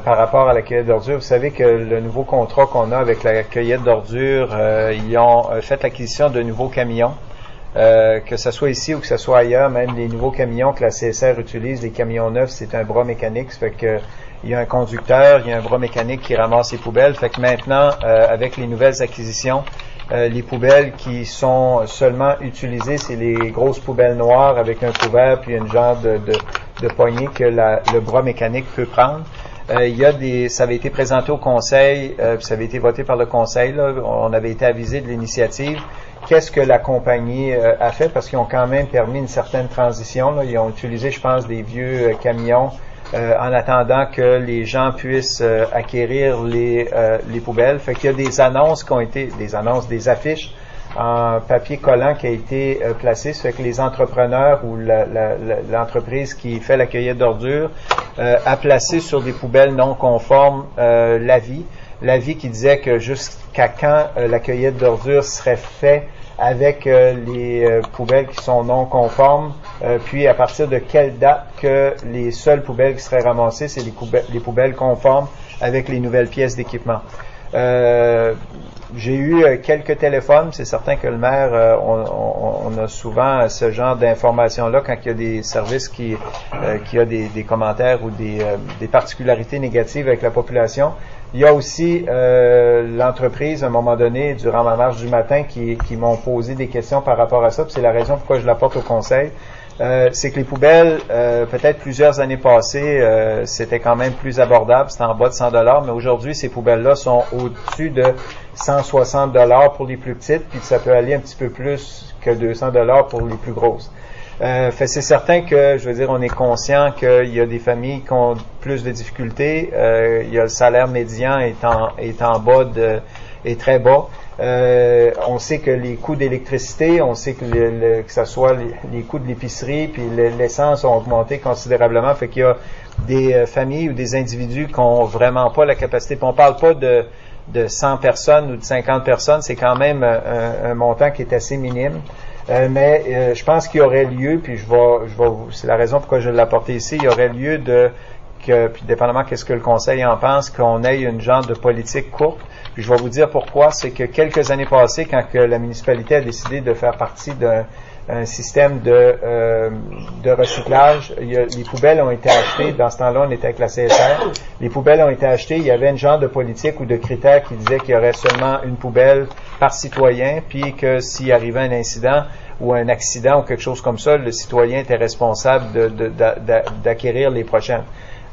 D: par rapport à la cueillette d'ordures. Vous savez que le nouveau contrat qu'on a avec la cueillette d'ordures, ils ont fait l'acquisition de nouveaux camions. Que ce soit ici ou que ce soit ailleurs, même les nouveaux camions que la CSR utilise, les camions neufs, c'est un bras mécanique. Ça fait que il y a un conducteur, il y a un bras mécanique qui ramasse les poubelles. Fait que maintenant, avec les nouvelles acquisitions, les poubelles qui sont seulement utilisées, c'est les grosses poubelles noires avec un couvert puis une genre de poignée que le bras mécanique peut prendre. Ça avait été présenté au conseil, puis ça avait été voté par le conseil. Là, on avait été avisé de l'initiative. Qu'est-ce que la compagnie a fait? Parce qu'ils ont quand même permis une certaine transition. Là. Ils ont utilisé, je pense, des vieux camions en attendant que les gens puissent acquérir les poubelles. Fait qu'il y a des annonces qui ont été, des affiches en papier collant qui a été placé. Ça fait que les entrepreneurs ou l'entreprise qui fait la cueillette d'ordures a placé sur des poubelles non conformes l'avis. l'avis qui disait que jusqu'à quand la cueillette d'ordures serait faite avec les poubelles qui sont non conformes, puis à partir de quelle date que les seules poubelles qui seraient ramassées, c'est les poubelles conformes avec les nouvelles pièces d'équipement. J'ai eu quelques téléphones, c'est certain que le maire, on a souvent ce genre d'informations-là quand il y a des services qui a des commentaires ou des particularités négatives avec la population. Il y a aussi l'entreprise, à un moment donné, durant ma marche du matin, qui m'ont posé des questions par rapport à ça, puis c'est la raison pourquoi je l'apporte au conseil. C'est que les poubelles, peut-être plusieurs années passées, c'était quand même plus abordable, c'était en bas de 100$, mais aujourd'hui, ces poubelles-là sont au-dessus de 160$ pour les plus petites, puis ça peut aller un petit peu plus que 200$ pour les plus grosses. C'est certain que, je veux dire, on est conscient qu'il y a des familles qui ont plus de difficultés. Il y a le salaire médian est en bas est très bas. On sait que les coûts d'électricité, on sait que que ça soit les coûts de l'épicerie puis l'essence ont augmenté considérablement. Fait qu'il y a des familles ou des individus qui n'ont vraiment pas la capacité. Puis on parle pas de 100 personnes ou de 50 personnes, c'est quand même un montant qui est assez minime. Mais je pense qu'il y aurait lieu, puis c'est la raison pourquoi je l'ai apporté ici, il y aurait lieu puis dépendamment qu'est-ce que le conseil en pense, qu'on ait une genre de politique courte. Puis je vais vous dire pourquoi. C'est que quelques années passées, quand que la municipalité a décidé de faire partie d'un système de recyclage, les poubelles ont été achetées. Dans ce temps-là, on était avec la CSR. Les poubelles ont été achetées. Il y avait une genre de politique ou de critères qui disait qu'il y aurait seulement une poubelle par citoyen, puis que s'il arrivait un incident ou un accident ou quelque chose comme ça, le citoyen était responsable d'acquérir les prochaines.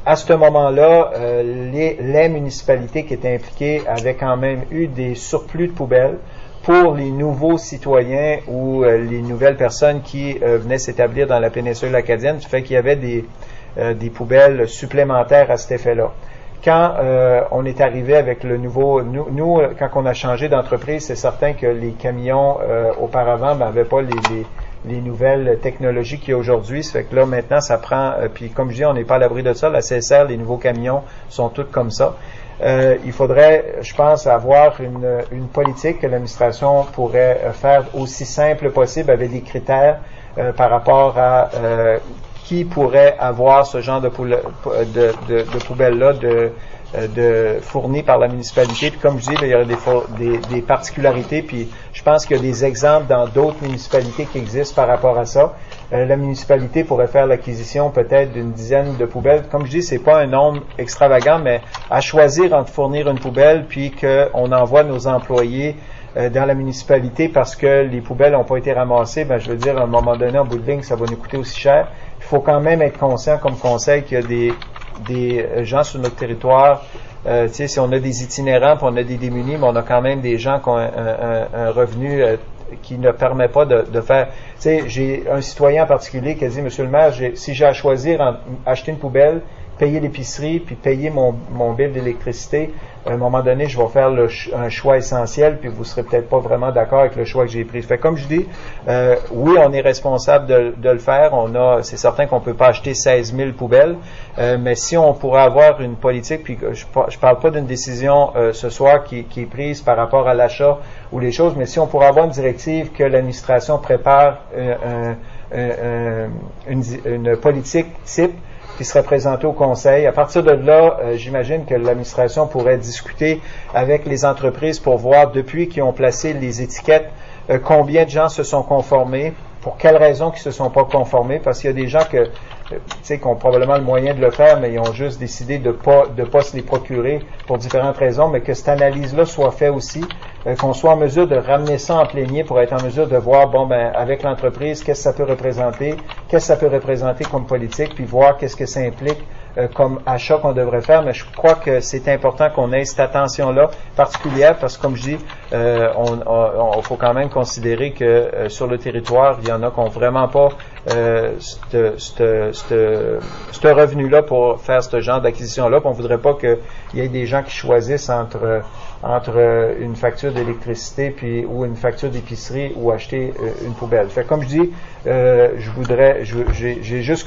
D: À ce moment-là, les municipalités qui étaient impliquées avaient quand même eu des surplus de poubelles pour les nouveaux citoyens ou les nouvelles personnes qui venaient s'établir dans la péninsule acadienne, du fait qu'il y avait des poubelles supplémentaires à cet effet-là. Quand on est arrivé avec le nouveau, nous quand on a changé d'entreprise, c'est certain que les camions auparavant n'avaient pas les nouvelles technologies qu'il y a aujourd'hui. Ça fait que là, maintenant, ça prend... puis comme je dis, on n'est pas à l'abri de ça. La CSR, les nouveaux camions sont tous comme ça. Il faudrait, je pense, avoir une politique que l'administration pourrait faire aussi simple possible avec des critères par rapport à qui pourrait avoir ce genre de poubelles-là fournies par la municipalité. Puis comme je dis, là, il y aurait des particularités, puis je pense qu'il y a des exemples dans d'autres municipalités qui existent par rapport à ça. La municipalité pourrait faire l'acquisition peut-être d'une dizaine de poubelles. Comme je dis, c'est pas un nombre extravagant, mais à choisir entre fournir une poubelle puis qu'on envoie nos employés dans la municipalité parce que les poubelles n'ont pas été ramassées, je veux dire, à un moment donné, en bout de ligne, ça va nous coûter aussi cher. Il faut quand même être conscient comme conseil qu'il y a des gens sur notre territoire. Si on a des itinérants, puis on a des démunis, mais on a quand même des gens qui ont un revenu qui ne permet pas de faire... j'ai un citoyen en particulier qui a dit, Monsieur le maire, si j'ai à choisir acheter une poubelle, payer l'épicerie, puis payer mon bill d'électricité, à un moment donné, je vais faire un choix essentiel, puis vous serez peut-être pas vraiment d'accord avec le choix que j'ai pris. Fait comme je dis, oui, on est responsable de le faire. C'est certain qu'on peut pas acheter 16 000 poubelles, mais si on pourrait avoir une politique, puis je parle pas d'une décision ce soir qui est prise par rapport à l'achat ou les choses, mais si on pourrait avoir une directive que l'administration prépare une politique type qui serait présenté au conseil. À partir de là, j'imagine que l'administration pourrait discuter avec les entreprises pour voir, depuis qu'ils ont placé les étiquettes, combien de gens se sont conformés, pour quelles raisons qu'ils se sont pas conformés, parce qu'il y a des gens qui ont probablement le moyen de le faire, mais ils ont juste décidé de pas se les procurer pour différentes raisons, mais que cette analyse-là soit faite aussi, qu'on soit en mesure de ramener ça en plénier pour être en mesure de voir, avec l'entreprise, qu'est-ce que ça peut représenter, comme politique, puis voir qu'est-ce que ça implique comme achat qu'on devrait faire. Mais je crois que c'est important qu'on ait cette attention-là particulière, parce que comme je dis, on faut quand même considérer que sur le territoire, il y en a qui n'ont vraiment pas ce revenu-là pour faire ce genre d'acquisition-là. Puis on voudrait pas qu'il y ait des gens qui choisissent entre une facture d'électricité ou une facture d'épicerie ou acheter une poubelle. Fait comme je dis,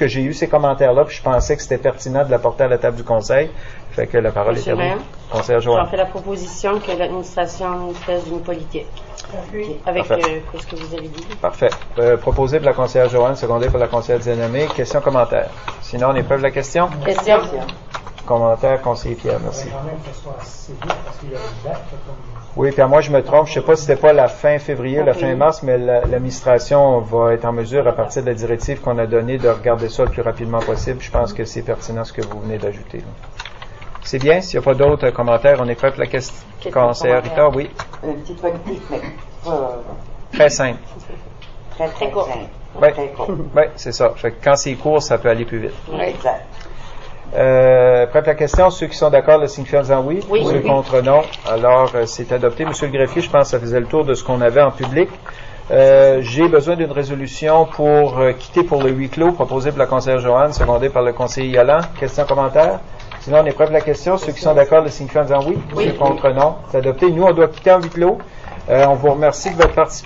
D: j'ai eu ces commentaires-là, puis je pensais que c'était pertinent de l'apporter à la table du conseil. Fait que la parole est à vous. Conseillère Joanne.
K: J'en fais la proposition que l'administration fasse une politique. Avec ce que vous avez dit.
D: Parfait. Proposé par la conseillère Joanne, secondé par la conseillère Dénommée. Question, commentaire. Sinon, on épreuve la question?
K: Question.
D: Commentaire, conseiller Pierre, merci. Oui, puis moi je me trompe, je ne sais pas si c'était pas la fin février ou la fin mars, mais l'administration va être en mesure, à partir de la directive qu'on a donnée, de regarder ça le plus rapidement possible. Je pense que c'est pertinent ce que vous venez d'ajouter. C'est bien, s'il n'y a pas d'autres commentaires, on est prêt pour la question. Conseillère Rita, oui.
E: Une petite politique, mais pas...
D: Très simple.
E: Très court.
D: Oui, c'est ça. Fait que quand c'est court, ça peut aller plus vite.
E: Oui, exact.
D: Prêt pour la question, ceux qui sont d'accord le signifient en disant oui, ceux contre non. Alors, c'est adopté. Monsieur le greffier, je pense que ça faisait le tour de ce qu'on avait en public. J'ai besoin d'une résolution pour quitter pour le huis clos, proposée par la conseillère Joanne, secondée par le conseiller Yalland. Question, commentaire? Sinon, on est prêt pour la question. Ceux qui sont d'accord le signifient en disant oui, ceux contre non. C'est adopté. Nous, on doit quitter en huis clos. On vous remercie de votre participation.